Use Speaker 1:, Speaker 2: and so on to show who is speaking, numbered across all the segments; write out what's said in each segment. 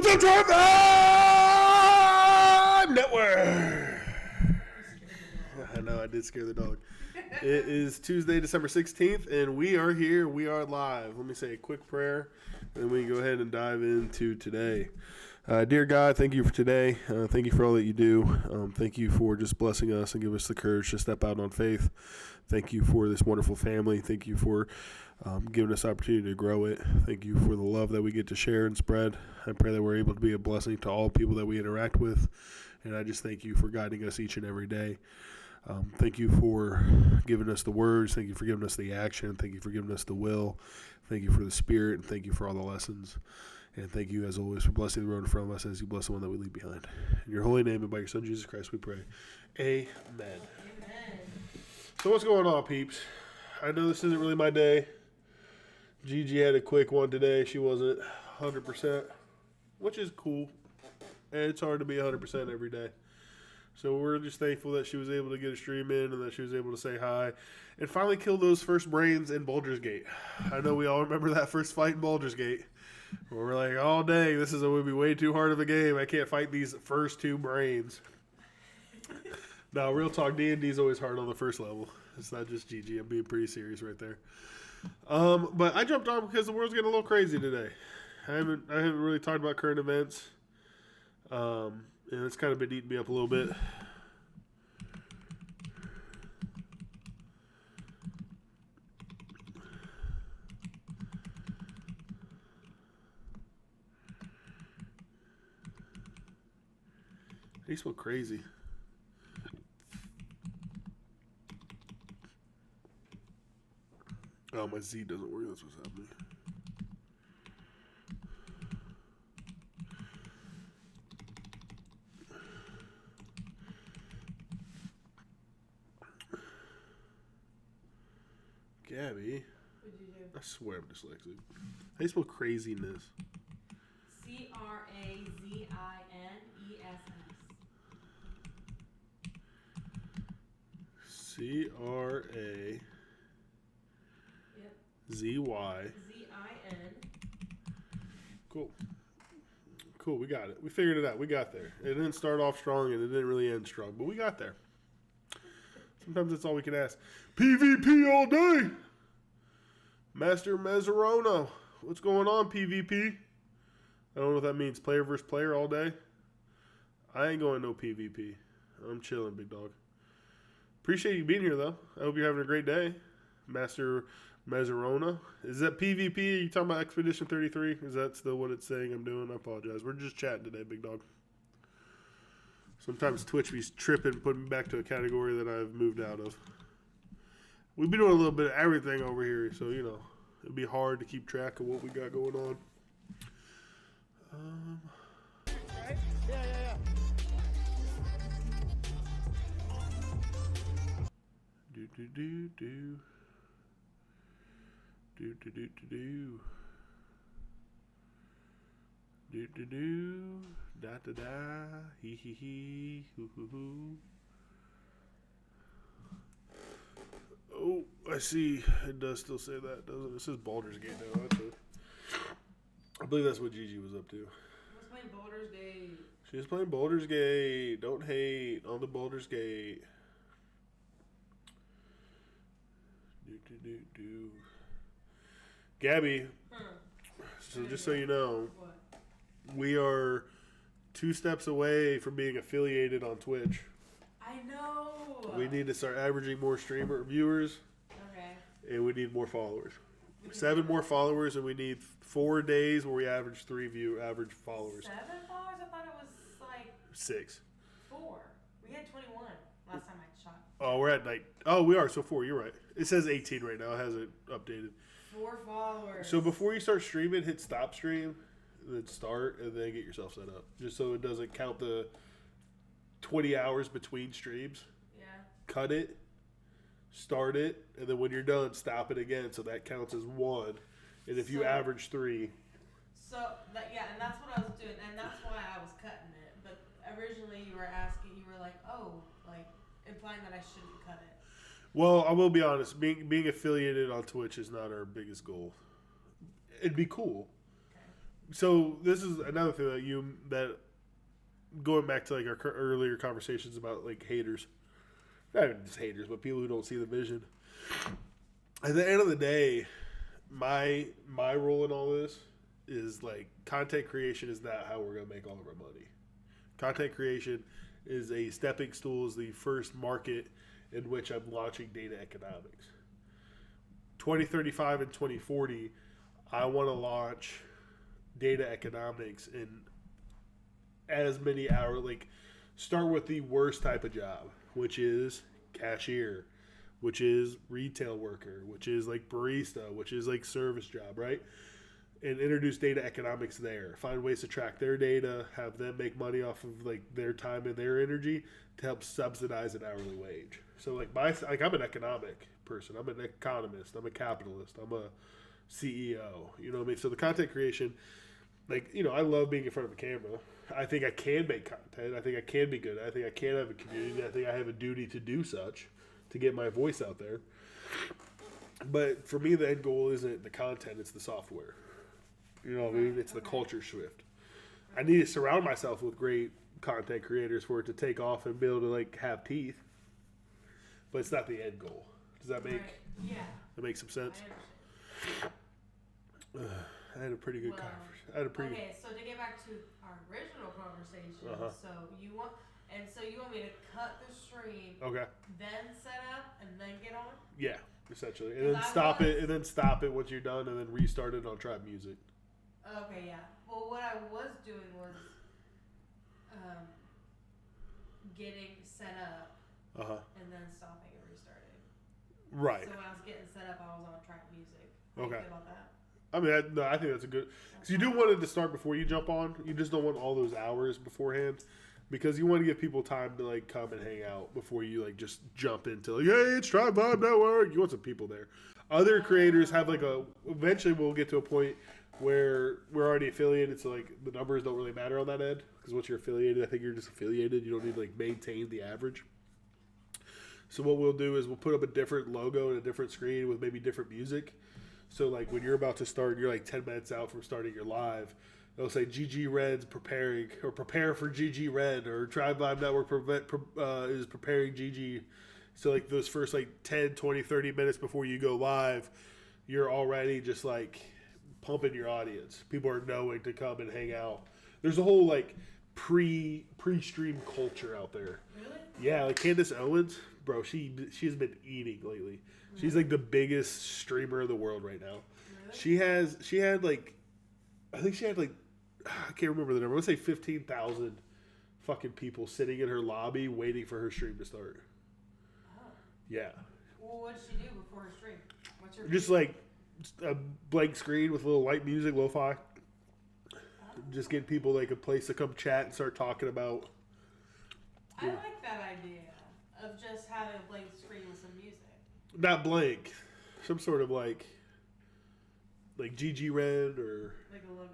Speaker 1: the Tribe Network. I know, I did scare the dog. It is Tuesday, December 16th, and we are here. We are live. Let me say a quick prayer, and then we can go ahead and dive into today. Dear God, thank you for today. Thank you for all that you do. Thank you for just blessing us and give us the courage to step out on faith. Thank you for this wonderful family. Thank you for giving us the opportunity to grow it. Thank you for the love that we get to share and spread. I pray that we're able to be a blessing to all people that we interact with, and I just thank you for guiding us each and every day. Thank you for giving us the words. Thank you for giving us the action. Thank you for giving us the will. Thank you for the spirit, and thank you for all the lessons. And thank you, as always, for blessing the road in front of us as you bless the one that we leave behind. In your holy name and by your Son, Jesus Christ, we pray. Amen.
Speaker 2: Amen.
Speaker 1: So what's going on, peeps? I know this isn't really my day. Gigi had a quick one today. She wasn't 100%, which is cool. And it's hard to be 100% every day. So we're just thankful that she was able to get a stream in and that she was able to say hi and finally kill those first brains in Baldur's Gate. I know we all remember that first fight in Baldur's Gate. Where we're like, oh, dang, this is going to be way too hard of a game. I can't fight these first two brains. No, real talk, D&D is always hard on the first level. It's not just GG. I'm being pretty serious right there. But I jumped on because the world's getting a little crazy today. I haven't really talked about current events. And it's kind of been eating me up a little bit. He smell crazy. Oh, my Z doesn't work. That's what's happening. Gabby.
Speaker 2: What'd you do?
Speaker 1: I swear I'm dyslexic. How do you spell craziness?
Speaker 2: Craziness.
Speaker 1: CraZy.
Speaker 2: Yep.
Speaker 1: ZY.
Speaker 2: ZIN.
Speaker 1: Cool, we got it. We figured it out. We got there. It didn't start off strong and it didn't really end strong, but we got there. Sometimes that's all we can ask. PvP all day! Master Mezzarona. What's going on, PvP? I don't know what that means. Player versus player all day? I ain't going no PvP. I'm chilling, big dog. Appreciate you being here, though. I hope you're having a great day. Master Mezzarona. Is that PvP? Are you talking about Expedition 33? Is that still what it's saying I'm doing? I apologize. We're just chatting today, big dog. Sometimes Twitch be tripping, putting me back to a category that I've moved out of. We've been doing a little bit of everything over here, so, you know, it'd be hard to keep track of what we got going on.
Speaker 3: Right? Yeah.
Speaker 1: Do. Da. Hee. Hoo. Oh, I see. It does still say that, doesn't it? It says Baldur's Gate now. That's it. I believe that's what Gigi was up to.
Speaker 2: I was playing Baldur's Gate.
Speaker 1: She was playing Baldur's Gate. Don't hate on the Baldur's Gate. Do. Gabby, so just so you know,
Speaker 2: What?
Speaker 1: we are 2 steps away from being affiliated on Twitch.
Speaker 2: I know.
Speaker 1: We need to start averaging more streamer viewers,
Speaker 2: Okay.
Speaker 1: and we need more followers. 7 more followers, and we need 4 days where we average 3 average followers.
Speaker 2: 7 followers? I thought it was like
Speaker 1: 6.
Speaker 2: 4. We had 21 last time I shot.
Speaker 1: Oh, we're at night. Oh, we are. So 4. You're right. It says 18 right now. It hasn't updated.
Speaker 2: 4 followers.
Speaker 1: So before you start streaming, hit stop stream, then start, and then get yourself set up. Just so it doesn't count the 20 hours between streams.
Speaker 2: Yeah.
Speaker 1: Cut it, start it, and then when you're done, stop it again. So that counts as 1. And if you average 3.
Speaker 2: So, and that's what I was doing, and that's why I was cutting it. But originally you were like, oh, like, implying that I shouldn't cut it.
Speaker 1: Well, I will be honest. Being affiliated on Twitch is not our biggest goal. It'd be cool.
Speaker 2: Okay.
Speaker 1: So this is another thing that going back to like our earlier conversations about like haters, not even just haters, but people who don't see the vision. At the end of the day, my role in all this is like content creation is not how we're gonna make all of our money. Content creation is a stepping stool, is the first market in which I'm launching data economics. 2035 and 2040, I want to launch data economics in as many hours, like start with the worst type of job, which is cashier, which is retail worker, which is like barista, which is like service job, right? And introduce data economics there. Find ways to track their data, have them make money off of like their time and their energy to help subsidize an hourly wage. So like I'm an economic person. I'm an economist. I'm a capitalist. I'm a CEO. You know what I mean? So the content creation, like, you know, I love being in front of a camera. I think I can make content. I think I can be good. I think I can have a community. I think I have a duty to do such, to get my voice out there. But for me, the end goal isn't the content, it's the software. You know what I mean? It's the culture shift. I need to surround myself with great content creators for it to take off and be able to like have teeth. But it's not the end goal. Does that make that makes some sense? I had a pretty good conversation.
Speaker 2: Okay, so to get back to our original conversation, so you want me to cut the stream,
Speaker 1: Okay.
Speaker 2: then set up, and then get on?
Speaker 1: Yeah, essentially. And then stop it once you're done, and then restart it on Tribe Music.
Speaker 2: Okay, yeah. Well, what I was doing was getting set up, and then stopping and restarting.
Speaker 1: Right.
Speaker 2: So when I was getting set up, I was on Track Music.
Speaker 1: Okay.
Speaker 2: How do you feel about that?
Speaker 1: I mean, I think that's a good, because you do want it to start before you jump on. You just don't want all those hours beforehand, because you want to give people time to like come and hang out before you like just jump into like, hey, it's Tribe Vibe Network. You want some people there. Other creators have like eventually we'll get to a point where we're already affiliated, so like the numbers don't really matter on that end, because once you're affiliated, I think you're just affiliated. You don't need to like maintain the average. So what we'll do is we'll put up a different logo and a different screen with maybe different music. So like when you're about to start, you're like 10 minutes out from starting your live, they'll say GG Red's preparing, or prepare for GG Red, or Tribe Vibe Network is preparing GG. So like those first like 10, 20, 30 minutes before you go live, you're already just like pumping your audience. People are knowing to come and hang out. There's a whole like pre-stream culture out there.
Speaker 2: Really?
Speaker 1: Yeah, like Candace Owens, bro, she's been eating lately. She's like the biggest streamer in the world right now. Really? She had like, I think she had like, I can't remember the number. Let's say 15,000 fucking people sitting in her lobby waiting for her stream to start.
Speaker 2: Oh.
Speaker 1: Yeah.
Speaker 2: Well, what did she do before her stream? What's her
Speaker 1: Just like a blank screen with a little light music, lo-fi. Just get people like a place to come chat and start talking about.
Speaker 2: I like that idea of just having a blank screen with some music.
Speaker 1: Not blank, some sort of like GG Red or
Speaker 2: like a logo.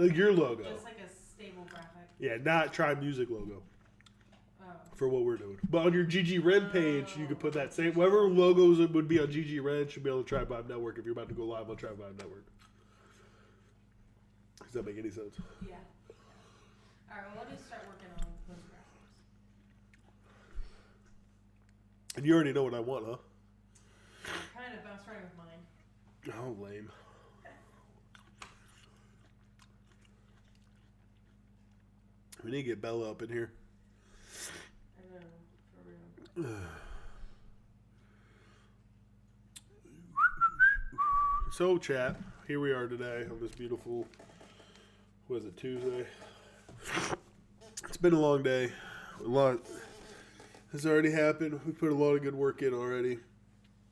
Speaker 1: Like your logo.
Speaker 2: Just like a stable graphic.
Speaker 1: Yeah, not Tribe Music logo.
Speaker 2: Oh.
Speaker 1: For what we're doing. But on your GG Red page, you could put that same whatever logos it would be on GG Red should be on the Tribe Vibe Network if you're about to go live on Tribe Vibe Network. Does that make any sense?
Speaker 2: Yeah. All right. Well, let me start working on those graphics.
Speaker 1: And you already know what I want, huh?
Speaker 2: Kind of. I was starting with mine.
Speaker 1: Oh, lame. We need to get Bella up in here.
Speaker 2: I know, for real.
Speaker 1: So, chat, here we are today on this beautiful, what is it, Tuesday? It's been a long day. A lot has already happened. We put a lot of good work in already.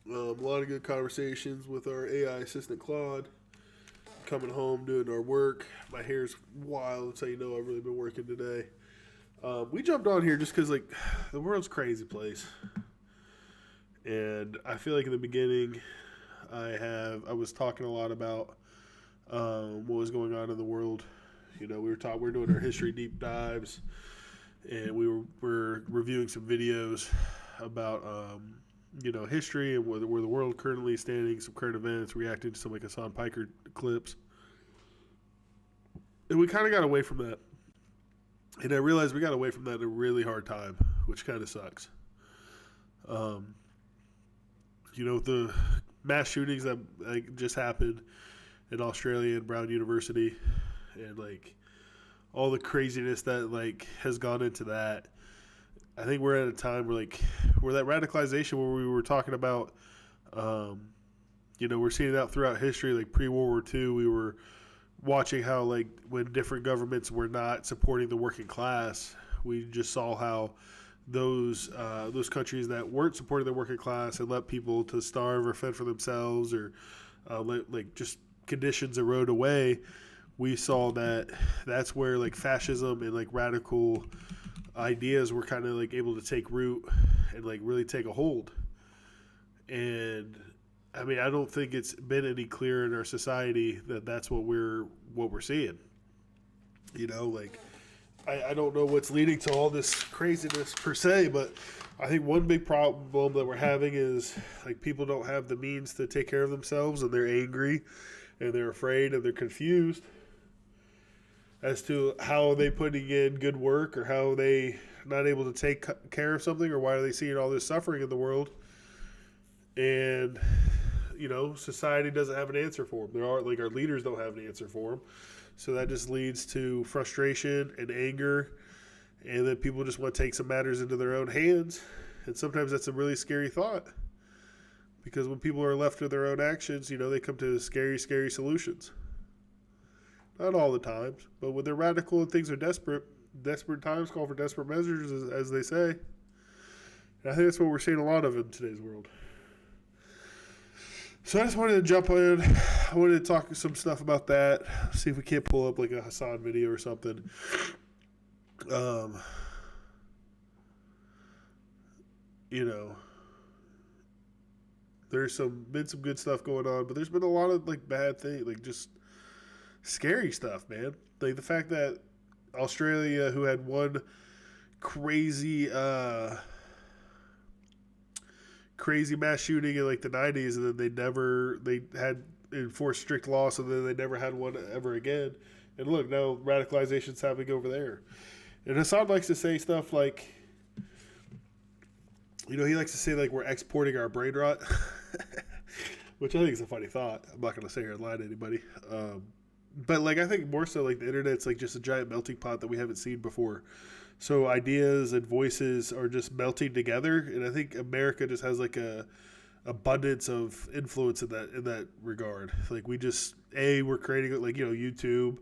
Speaker 1: A lot of good conversations with our AI assistant, Claude. Coming home, doing our work. My hair's wild. That's how you know I've really been working today. We jumped on here just because, like, the world's a crazy place. And I feel like in the beginning, I was talking a lot about what was going on in the world. You know, we were doing our history deep dives, and we're reviewing some videos about history and where the world currently standing, some current events, reacting to some like Hassan Piker clips. And I feel like in the beginning, I was talking a lot about what was going on in the world. You know, we were talking, talking a lot about what was going on in the world. You know, history and where the world currently standing, some current events, reacting to some like Hassan Piker clips. And we kind of got away from that. And I realized we got away from that at a really hard time, which kind of sucks. The mass shootings that just happened in Australia and Brown University, and all the craziness that has gone into that. I think we're at a time where that radicalization where we were talking about, we're seeing it out throughout history. Like pre-World War II, we were watching how when different governments were not supporting the working class, we just saw how those countries that weren't supporting the working class and let people to starve or fend for themselves or just conditions erode away. We saw that's where fascism and radical ideas were kind of able to take root and really take a hold. And I mean, I don't think it's been any clearer in our society that that's what we're seeing. I don't know what's leading to all this craziness per se, but I think one big problem that we're having is people don't have the means to take care of themselves, and they're angry and they're afraid and they're confused as to how are they putting in good work, or how are they not able to take care of something, or why are they seeing all this suffering in the world. And society doesn't have an answer for them. Our leaders don't have an answer for them. So that just leads to frustration and anger, and then people just want to take some matters into their own hands. And sometimes that's a really scary thought, because when people are left to their own actions, they come to scary, scary solutions. Not all the times, but when they're radical and things are desperate times call for desperate measures, as they say. And I think that's what we're seeing a lot of in today's world. So I just wanted to jump in. I wanted to talk some stuff about that. See if we can't pull up a Hassan video or something. There's been some good stuff going on, but there's been a lot of bad things, just scary stuff, man. The fact that Australia, who had one crazy mass shooting in the 90s, and then they had enforced strict laws, so then they never had one ever again. And look, now radicalization's happening over there. And Hassan likes to say stuff he likes to say we're exporting our brain rot, which I think is a funny thought. I'm not going to say here and lie to anybody. But I think more so the internet's just a giant melting pot that we haven't seen before. So ideas and voices are just melting together, and I think America just has a abundance of influence in that regard. We're creating YouTube,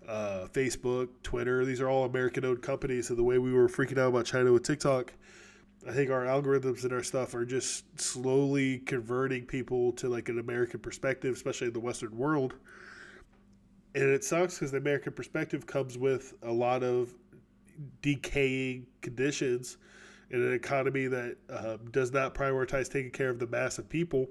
Speaker 1: Facebook, Twitter. These are all American-owned companies. So the way we were freaking out about China with TikTok, I think our algorithms and our stuff are just slowly converting people to an American perspective, especially in the Western world. And it sucks because the American perspective comes with a lot of decaying conditions in an economy that does not prioritize taking care of the mass of people.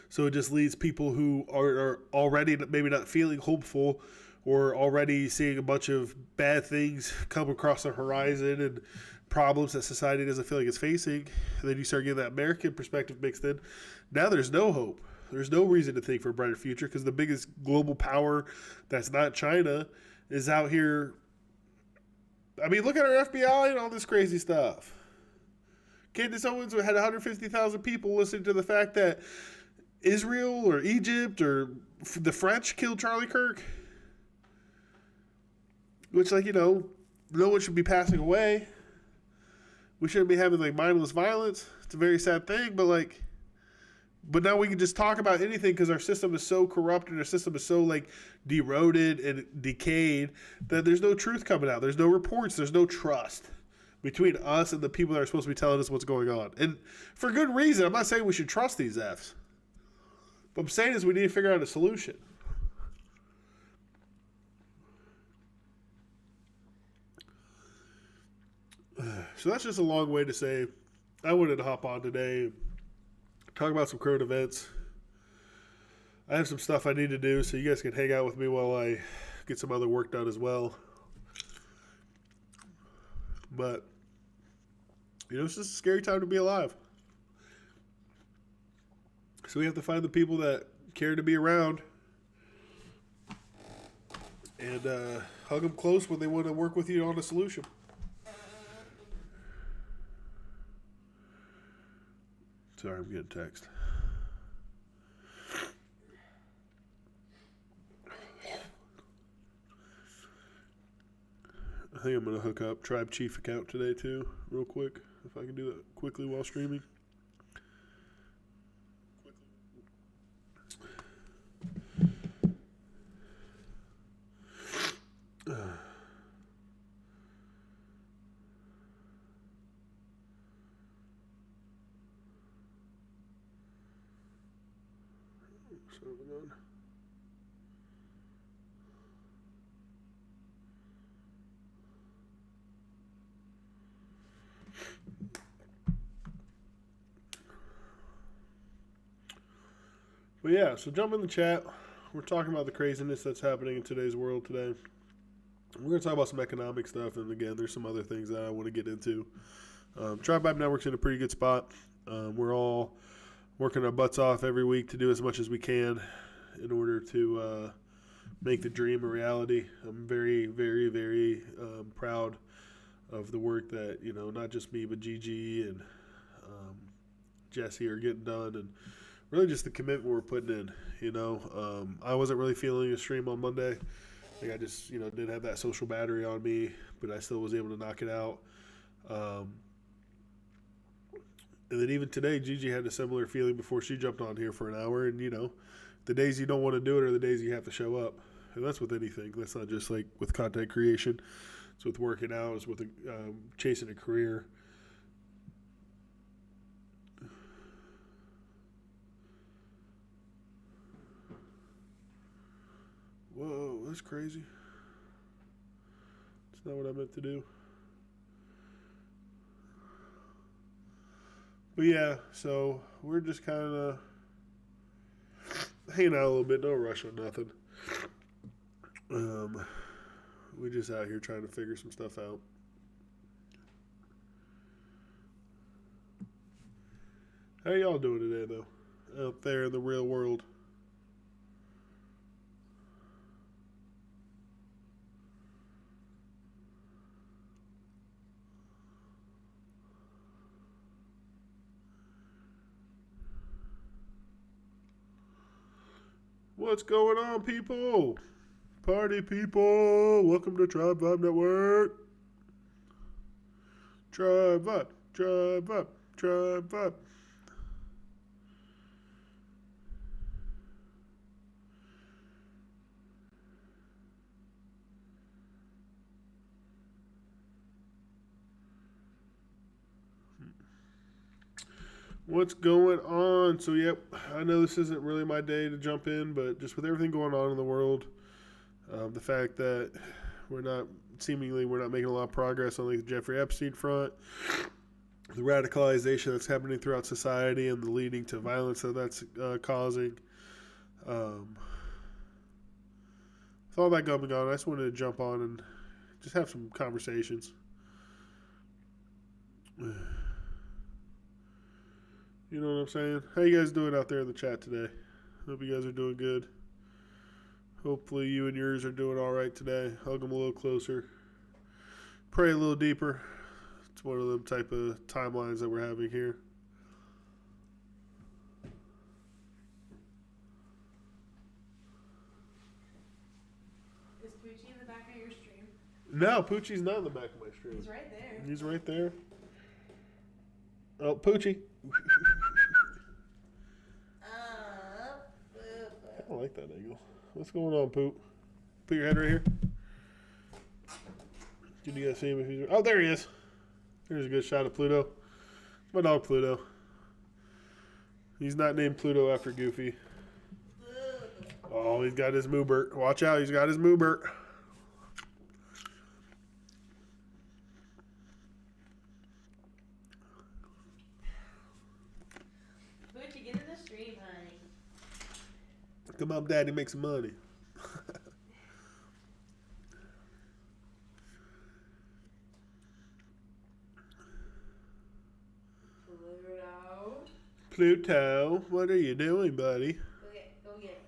Speaker 1: So it just leads people who are already maybe not feeling hopeful, or already seeing a bunch of bad things come across the horizon and problems that society doesn't feel like it's facing. And then you start getting that American perspective mixed in. Now there's no hope. There's no reason to think for a brighter future, because the biggest global power that's not China is out here. I mean, look at our FBI and all this crazy stuff. Candace Owens had 150,000 people listening to the fact that Israel or Egypt or the French killed Charlie Kirk. Which, no one should be passing away. We shouldn't be having mindless violence. It's a very sad thing, but now we can just talk about anything because our system is so corrupt and our system is so deroded and decayed that there's no truth coming out. There's no reports. There's no trust between us and the people that are supposed to be telling us what's going on. And for good reason. I'm not saying we should trust these Fs. What I'm saying is we need to figure out a solution. So that's just a long way to say I wanted to hop on today, talk about some current events. I have some stuff I need to do, so you guys can hang out with me while I get some other work done as well. But, it's just a scary time to be alive. So we have to find the people that care to be around and hug them close when they want to work with you on a solution. Sorry, I'm getting text. I think I'm going to hook up TribeChief account today too, real quick, if I can do that quickly while streaming. But yeah, so jump in the chat. We're talking about the craziness that's happening in today's world today. We're going to talk about some economic stuff, and again, there's some other things that I want to get into. TribeChief Network's in a pretty good spot. We're all working our butts off every week to do as much as we can in order to make the dream a reality. I'm very, very, very proud of the work that, not just me, but Gigi and Jesse are getting done, and really just the commitment we're putting in. I wasn't really feeling a stream on Monday. I just, didn't have that social battery on me, but I still was able to knock it out. And then even today, Gigi had a similar feeling before she jumped on here for an hour. And, the days you don't want to do it are the days you have to show up. And that's with anything. That's not just like with content creation. It's with working out. It's with chasing a career. Whoa, that's crazy. That's not what I meant to do. But yeah, so we're just kind of hanging out a little bit. No rush on nothing. We just out here trying to figure some stuff out. How y'all doing today, though? Out there in the real world. What's going on, people? Party people! Welcome to Tribe Vibe Network. Tribe Vibe, Tribe Vibe, Tribe Vibe. What's going on? So, yep, I know this isn't really my day to jump in, but just with everything going on in the world, the fact that we're not making a lot of progress on the Jeffrey Epstein front, the radicalization that's happening throughout society and the leading to violence that's causing. With all that going on, I just wanted to jump on and just have some conversations. You know what I'm saying? How you guys doing out there in the chat today? Hope you guys are doing good. Hopefully you and yours are doing all right today. Hug them a little closer. Pray a little deeper. It's one of them type of timelines that we're having here.
Speaker 2: Is Poochie in the back of your stream?
Speaker 1: No, Poochie's not in the back of my stream.
Speaker 2: He's right there.
Speaker 1: He's right there. Oh, Poochie. I like that angle. What's going on, Poop? Put your head right here. Did you guys see him? If he's... Oh, there he is. There's a good shot of Pluto. It's my dog, Pluto. He's not named Pluto after Goofy. Oh, he's got his Moobert. Watch out, he's got his Moobert.
Speaker 2: Poochie, get in the stream, honey.
Speaker 1: Come on, Daddy, make some money. Pluto, what are you doing, buddy?
Speaker 2: Go get it.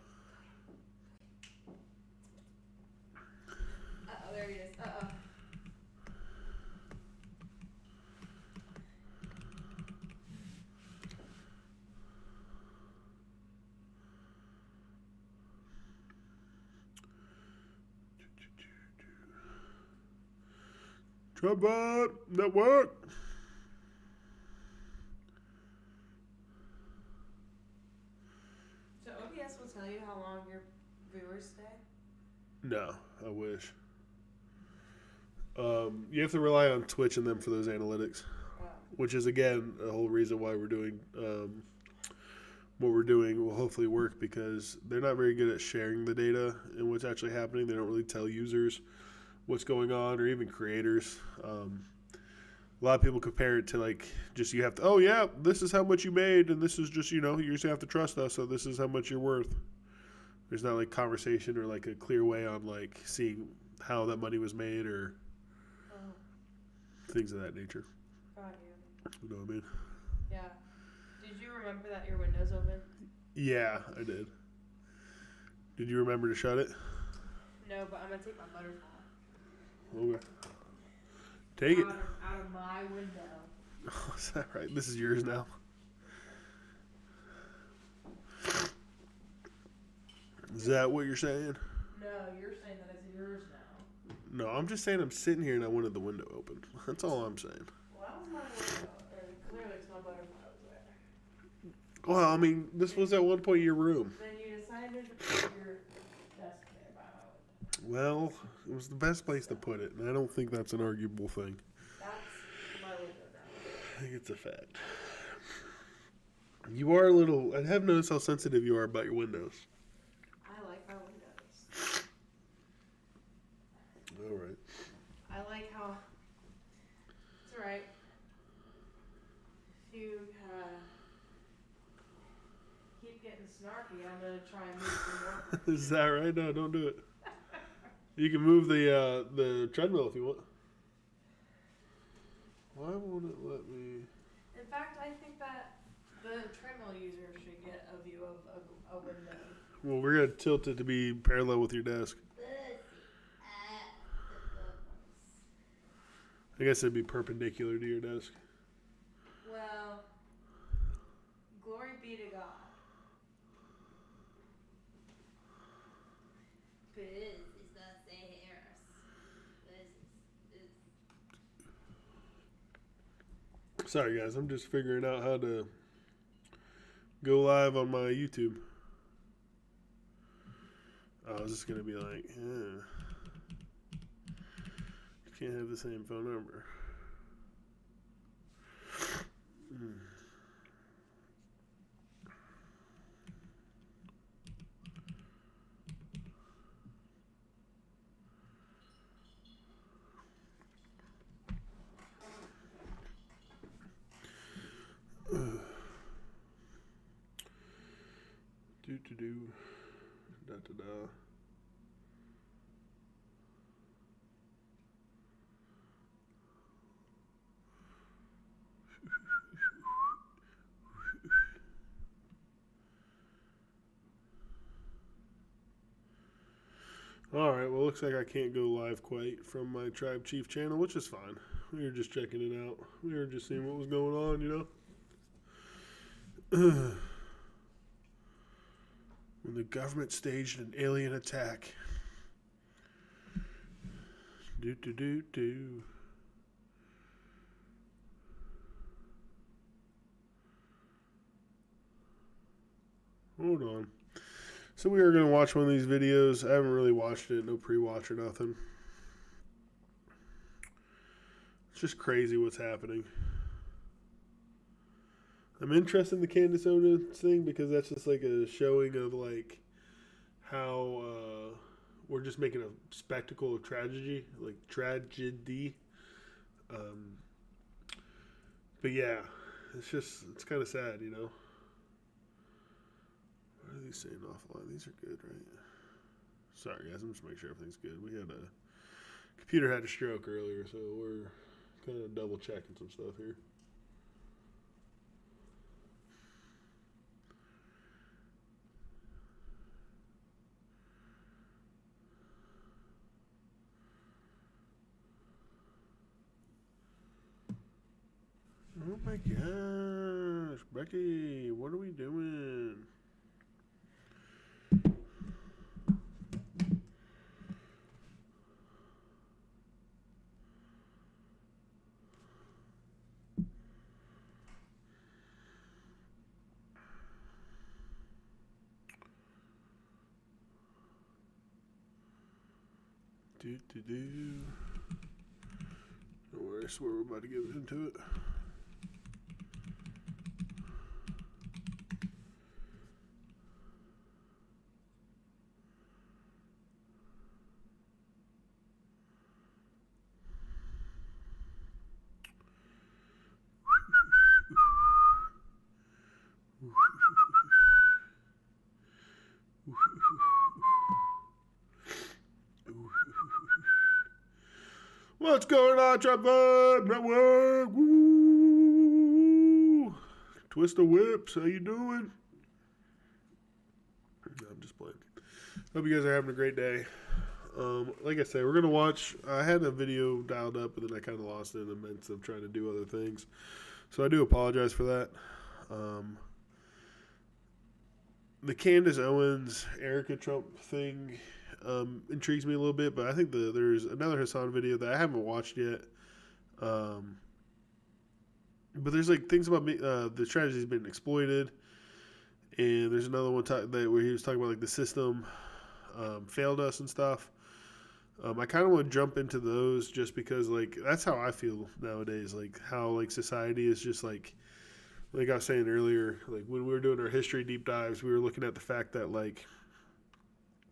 Speaker 1: TribeChief Network.
Speaker 2: So OBS will tell you how long your viewers stay?
Speaker 1: No, I wish. You have to rely on Twitch and them for those analytics,
Speaker 2: Oh.
Speaker 1: which is, again, a whole reason why we're doing what we're doing will hopefully work, because they're not very good at sharing the data and what's actually happening. They don't really tell users what's going on, or even creators. A lot of people compare it to, like, just you have to, oh yeah, this is how much you made, and this is just, you just have to trust us, so this is how much you're worth. There's not like conversation or like a clear way on like seeing how that money was made or things of that nature.
Speaker 2: Got you.
Speaker 1: You know what I mean?
Speaker 2: Yeah. Did you remember that your window's open?
Speaker 1: Yeah, I did. Did you remember to shut it?
Speaker 2: No, but I'm gonna take my butterfly.
Speaker 1: Okay. Take it.
Speaker 2: Out of my window.
Speaker 1: Oh, is that right? This is yours now. Is that what you're saying?
Speaker 2: No, you're saying that it's yours now.
Speaker 1: No, I'm just saying I'm sitting here and I wanted the window open. That's all I'm saying.
Speaker 2: Well, that was my window, and clearly it's my butterfly was there.
Speaker 1: Well, I mean, this was at one point your room.
Speaker 2: Then you decided to put your desk there by my window.
Speaker 1: Well, it was the best place to put it, and I don't think that's an arguable thing.
Speaker 2: That's my window now.
Speaker 1: I think it's a fact. You are a little... I have noticed how sensitive you are about your windows.
Speaker 2: I like my windows.
Speaker 1: All right.
Speaker 2: I like how... It's alright. If you keep getting snarky, I'm going to try and move some more.
Speaker 1: Is that right? No, don't do it. You can move the treadmill if you want. Why won't it let me...
Speaker 2: In fact, I think that the treadmill user should get a view of a window.
Speaker 1: Well, we're going to tilt it to be parallel with your desk. I guess it'd be perpendicular to your desk.
Speaker 2: Well, glory be to God.
Speaker 1: Sorry, guys. I'm just figuring out how to go live on my YouTube. I was just going to be like, you can't have the same phone number. Do da da da. Alright, well, looks like I can't go live quite from my TribeChief channel, which is fine. We were just checking it out. We were just seeing what was going on, When the government staged an alien attack. Do. Hold on. So we are going to watch one of these videos. I haven't really watched it. No pre-watch or nothing. It's just crazy what's happening. I'm interested in the Candace Owens thing because that's just like a showing of like how we're just making a spectacle of tragedy. But yeah, it's kind of sad, What are these saying offline? These are good, right? Sorry, guys. I'm just making sure everything's good. Computer had a stroke earlier, so we're kind of double checking some stuff here. Oh my gosh, Becky, what are we doing? Don't worry, I swear we're about to get into it. What's going on, Tribe Network? Woo! Twist the whips. How you doing? No, I'm just playing. Hope you guys are having a great day. Like I said, we're gonna watch. I had a video dialed up, and then I kind of lost it in the midst of trying to do other things. So I do apologize for that. The Candace Owens, Erica Trump thing intrigues me a little bit, but I think there's another Hassan video that I haven't watched yet. But there's like things about the strategy's been exploited, and there's another one where he was talking about like the system failed us and stuff. I kind of want to jump into those just because like that's how I feel nowadays. Like how like society is just like I was saying earlier, like when we were doing our history deep dives, we were looking at the fact that like,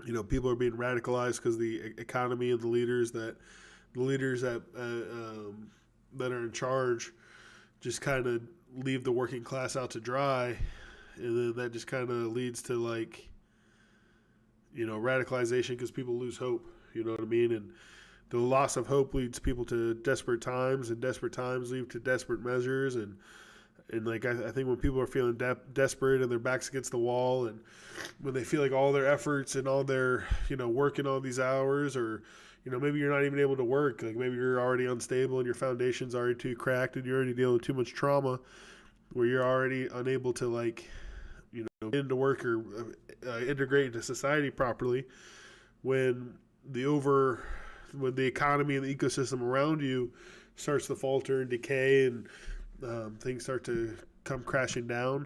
Speaker 1: you know, people are being radicalized because the economy and the leaders that that are in charge just kind of leave the working class out to dry, and then that just kind of leads to like, you know, radicalization because people lose hope. You know what I mean? And the loss of hope leads people to desperate times, and desperate times lead to desperate measures. And like I think when people are feeling desperate and their backs against the wall, and when they feel like all their efforts and all their, you know, working all these hours, or, you know, maybe you're not even able to work, like maybe you're already unstable and your foundation's already too cracked and you're already dealing with too much trauma where you're already unable to, like, you know, get into work or integrate into society properly. When the economy and the ecosystem around you starts to falter and decay, and things start to come crashing down,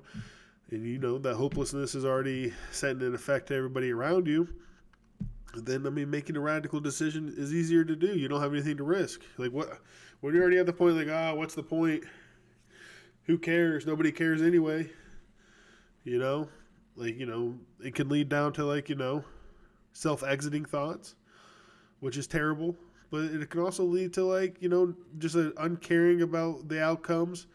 Speaker 1: and you know that hopelessness is already setting an effect to everybody around you, then I mean making a radical decision is easier to do. You don't have anything to risk. Like what when you're already at the point like, what's the point? Who cares? Nobody cares anyway. You know? Like, you know, it can lead down to like, you know, self-exiting thoughts, which is terrible. But it can also lead to, like, you know, just an uncaring about the outcomes,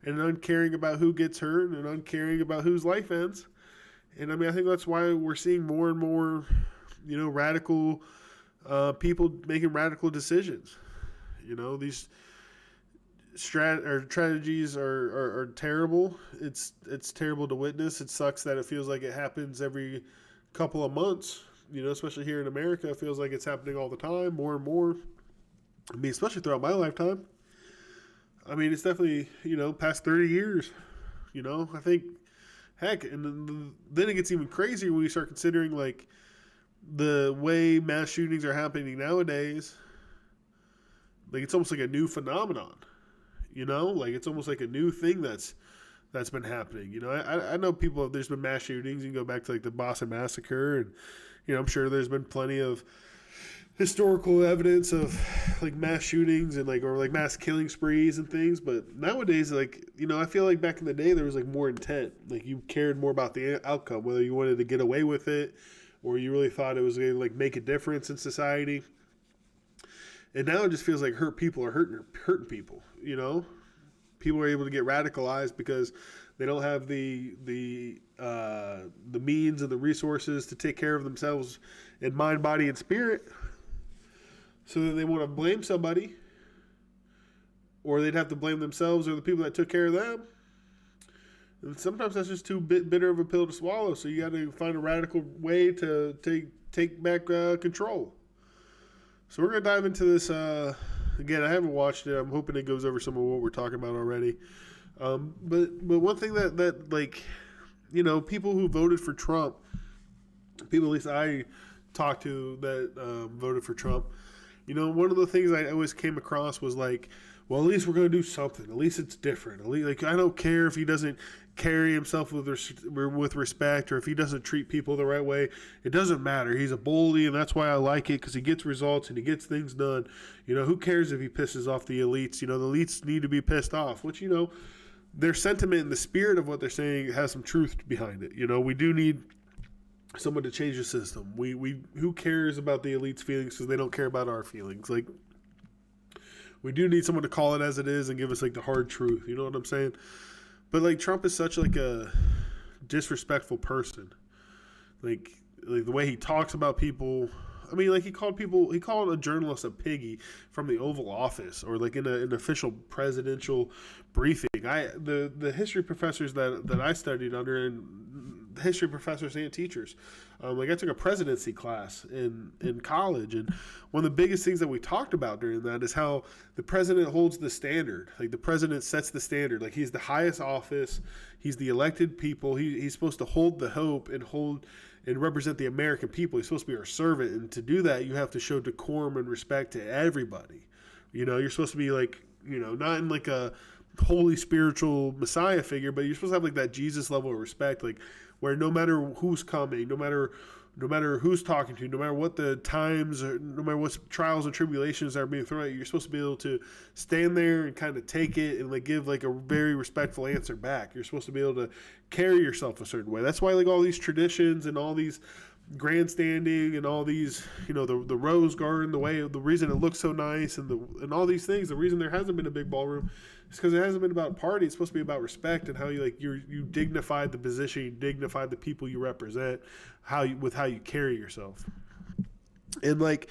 Speaker 1: and an uncaring about who gets hurt, and an uncaring about whose life ends. And, I mean, I think that's why we're seeing more and more, you know, radical people making radical decisions. You know, these strategies are terrible. It's terrible to witness. It sucks that it feels like it happens every couple of months. You know, especially here in America, it feels like it's happening all the time, more and more. I mean, especially throughout my lifetime. I mean, it's definitely, you know, past 30 years. You know, I think, heck, and then it gets even crazier when you start considering, like, the way mass shootings are happening nowadays. Like, it's almost like a new phenomenon. You know, like, it's almost like a new thing that's been happening. You know, I know there's been mass shootings. You can go back to, like, the Boston Massacre, and, you know, I'm sure there's been plenty of historical evidence of like mass shootings and like, or like mass killing sprees and things. But nowadays, like, you know, I feel like back in the day there was like more intent. Like you cared more about the outcome, whether you wanted to get away with it or you really thought it was going to like make a difference in society. And now it just feels like hurt people are hurting people. You know, people are able to get radicalized because they don't have the means and the resources to take care of themselves in mind, body, and spirit. So then they want to blame somebody, or they'd have to blame themselves or the people that took care of them. And sometimes that's just too bitter of a pill to swallow. So you got to find a radical way to take back control. So we're gonna dive into this. Again, I haven't watched it. I'm hoping it goes over some of what we're talking about already. But one thing that like, you know, people who voted for Trump, people at least I talked to that voted for Trump, you know, one of the things I always came across was like, well, at least we're going to do something. At least it's different. At least, like, I don't care if he doesn't carry himself with respect, or if he doesn't treat people the right way. It doesn't matter. He's a bully, and that's why I like it, because he gets results and he gets things done. Who cares if he pisses off the elites? The elites need to be pissed off, which, their sentiment and the spirit of what they're saying has some truth behind it. We do need someone to change the system. We who cares about the elites' feelings because they don't care about our feelings? Like, we do need someone to call it as it is and give us like the hard truth. You know what I'm saying? But like, Trump is such like a disrespectful person. Like the way he talks about people. I mean, like, he called a journalist a piggy from the Oval Office, or like in an official presidential briefing. The history professors that I studied under, and history professors and teachers, like, I took a presidency class in college, and one of the biggest things that we talked about during that is how the president holds the standard. Like, the president sets the standard. Like, he's the highest office. He's the elected people. He's supposed to hold the hope and represent the American people. He's supposed to be our servant. And to do that, you have to show decorum and respect to everybody. You're supposed to be like, not in like a holy spiritual Messiah figure, but you're supposed to have like that Jesus level of respect, like where no matter who's coming, no matter who's talking to you, no matter what the times, or no matter what trials and tribulations that are being thrown at you, you're supposed to be able to stand there and kind of take it and like give like a very respectful answer back. You're supposed to be able to carry yourself a certain way. That's why like all these traditions and all these grandstanding and all these, the Rose Garden, the reason it looks so nice, and all these things, the reason there hasn't been a big ballroom is because it hasn't been about party. It's supposed to be about respect and how you dignified the position, you dignified the people you represent, with how you carry yourself. And like,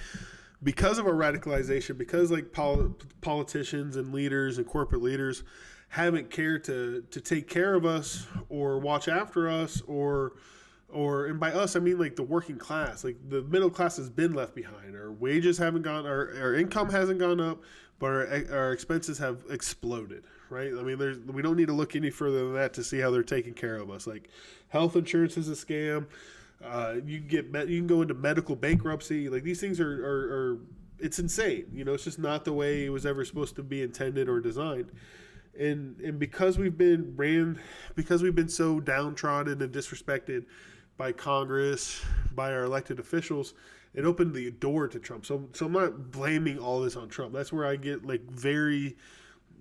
Speaker 1: because of our radicalization, because like politicians and leaders and corporate leaders haven't cared to take care of us or watch after us, and by us, I mean like the working class, like the middle class has been left behind. Our wages haven't gone, our income hasn't gone up, but our expenses have exploded, right? I mean, we don't need to look any further than that to see how they're taking care of us. Like, health insurance is a scam. You can go into medical bankruptcy. Like, these things are it's insane. It's just not the way it was ever supposed to be intended or designed. And because we've been so downtrodden and disrespected by Congress, by our elected officials, it opened the door to Trump. So I'm not blaming all this on Trump. That's where I get like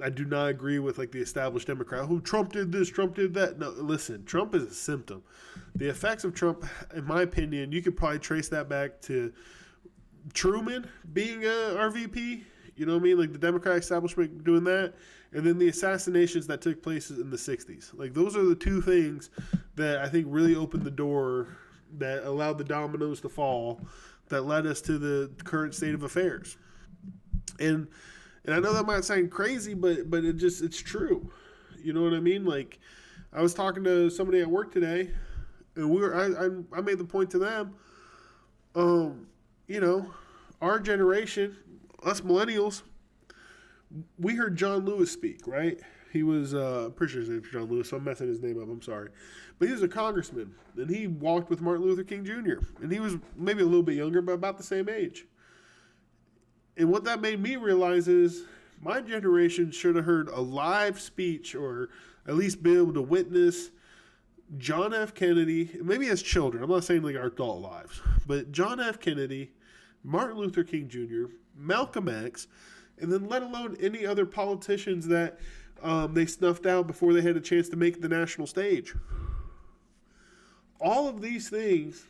Speaker 1: I do not agree with like the established Democrat who Trump did this, Trump did that. No, listen, Trump is a symptom. The effects of Trump, in my opinion, you could probably trace that back to Truman being our VP. You know what I mean? Like the Democratic establishment doing that. And then the assassinations that took place in the 60s. Like, those are the two things that I think really opened the door, that allowed the dominoes to fall, that led us to the current state of affairs. And I know that might sound crazy, but it's true. You know what I mean? Like, I was talking to somebody at work today, and I made the point to them, our generation, us millennials, we heard John Lewis speak, right? He was, I'm pretty sure his name's John Lewis, so I'm messing his name up, I'm sorry. But he was a congressman, and he walked with Martin Luther King Jr., and he was maybe a little bit younger, but about the same age. And what that made me realize is my generation should have heard a live speech, or at least be able to witness John F. Kennedy, maybe as children, I'm not saying like our adult lives, but John F. Kennedy, Martin Luther King Jr., Malcolm X, and then let alone any other politicians that they snuffed out before they had a chance to make the national stage. All of these things,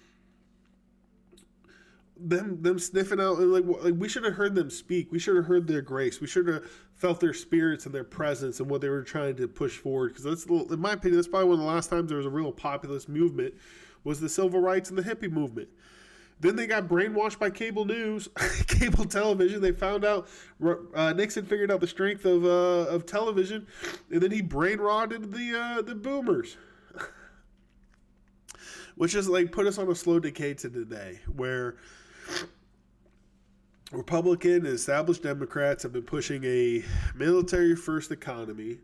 Speaker 1: them sniffing out, and like we should have heard them speak. We should have heard their grace. We should have felt their spirits and their presence and what they were trying to push forward. Because that's, in my opinion, that's probably one of the last times there was a real populist movement, was the civil rights and the hippie movement. Then they got brainwashed by cable news, cable television. They found out Nixon figured out the strength of television, and then he brain-rotted the boomers, which is like put us on a slow decay to today, where Republican and established Democrats have been pushing a military-first economy.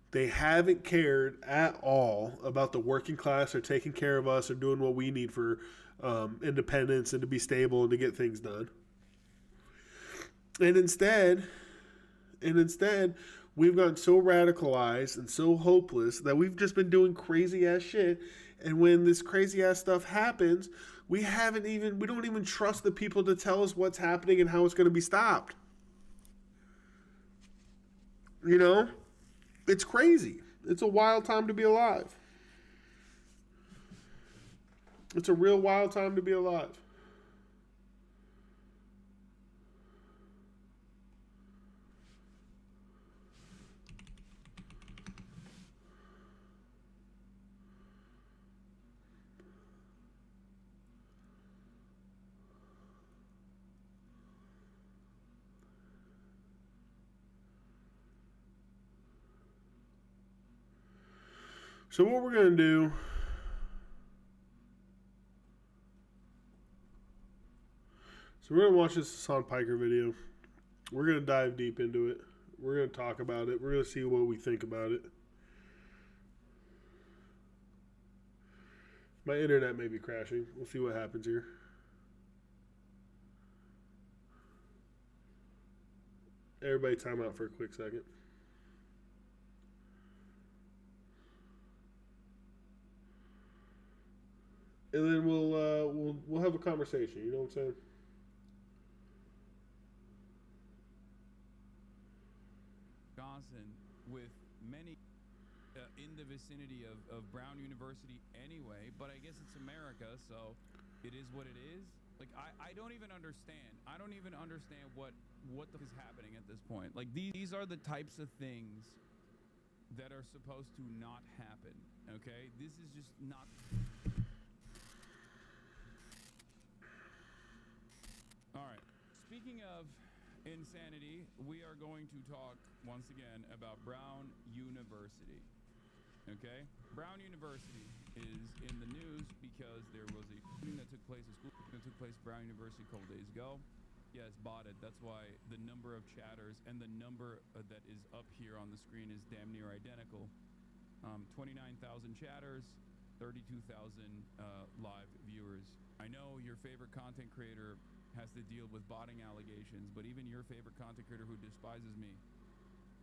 Speaker 1: They haven't cared at all about the working class or taking care of us or doing what we need for independence and to be stable and to get things done. And instead, And instead, we've gotten so radicalized and so hopeless that we've just been doing crazy ass shit. And when this crazy ass stuff happens, we don't even trust the people to tell us what's happening and how it's going to be stopped. You know? It's crazy. It's a wild time to be alive. It's a real wild time to be alive. So what we're going to do, so we're going to watch this Hassan Piker video. We're going to dive deep into it. We're going to talk about it. We're going to see what we think about it. My internet may be crashing. We'll see what happens here. Everybody time out for a quick second. And then we'll have a conversation. You know what I'm saying?
Speaker 4: Wisconsin, with many in the vicinity of Brown University anyway, but I guess it's America, so it is what it is. Like, I don't even understand. I don't even understand what the f is happening at this point. Like, these are the types of things that are supposed to not happen, okay? This is just not... All right. Speaking of insanity, we are going to talk once again about Brown University. Okay? Brown University is in the news because there was a shooting that took place at Brown University a couple days ago. Yes, botted. That's why the number of chatters and the number that is up here on the screen is damn near identical. 29,000 chatters, 32,000 live viewers. I know your favorite content creator has to deal with botting allegations, but even your favorite content creator who despises me,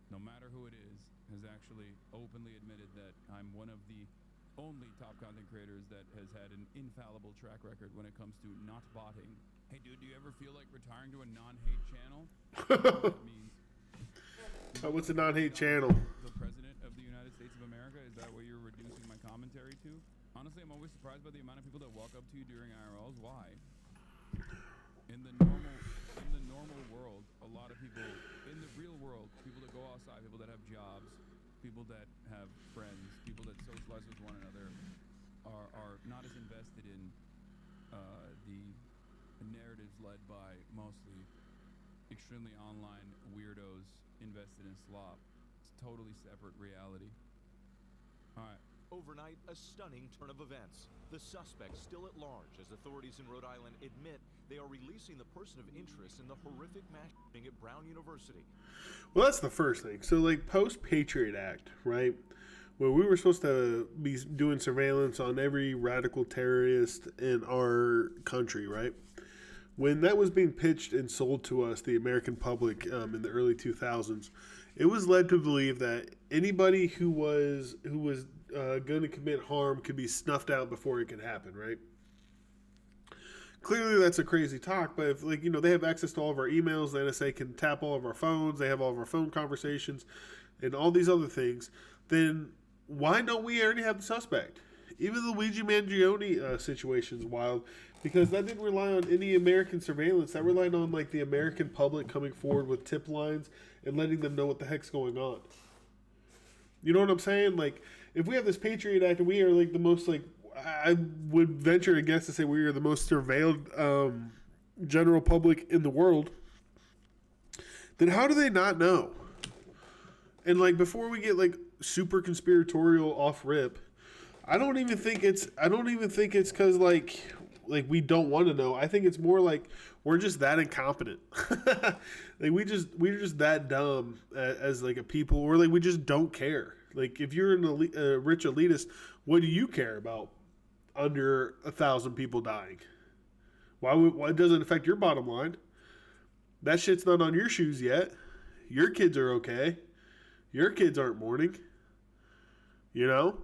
Speaker 4: no matter who it is, has actually openly admitted that I'm one of the only top content creators that has had an infallible track record when it comes to not botting. Hey dude, do you ever feel like retiring to a non-hate channel? That means
Speaker 1: What's a non-hate channel?
Speaker 4: the President of the United States of America? Is that what you're reducing my commentary to? Honestly, I'm always surprised by the amount of people that walk up to you during IRLs. Why? In the normal world, a lot of people in the real world, people that go outside, people that have jobs, people that have friends, people that socialize with one another, are not as invested in the narratives led by mostly extremely online weirdos invested in slop. It's a totally separate reality. All right.
Speaker 5: Overnight, a stunning turn of events. The suspect still at large as authorities in Rhode Island admit they are releasing the person of interest in the horrific mass shooting at Brown University.
Speaker 1: Well, that's the first thing. So, like, post-Patriot Act, right, where we were supposed to be doing surveillance on every radical terrorist in our country, right? When that was being pitched and sold to us, the American public, in the early 2000s, it was led to believe that anybody who was going to commit harm could be snuffed out before it could happen, right? Clearly, that's a crazy talk, but if, like, you know, they have access to all of our emails, the NSA can tap all of our phones, they have all of our phone conversations, and all these other things, then why don't we already have the suspect? Even the Luigi Mangione situation is wild, because that didn't rely on any American surveillance. That relied on, like, the American public coming forward with tip lines and letting them know what the heck's going on. You know what I'm saying? Like, if we have this Patriot Act and we are, like, the most, like, I would venture a guess to say we are the most surveilled general public in the world, then how do they not know? And, like, before we get, like, super conspiratorial off rip, I don't even think it's because, like we don't want to know. I think it's more like we're just that incompetent. Like, we're just that dumb as like a people, or like we just don't care. Like, if you're a rich elitist, what do you care about under 1,000 people dying? Why doesn't it affect your bottom line? That shit's not on your shoes yet. Your kids are okay. Your kids aren't mourning. You know?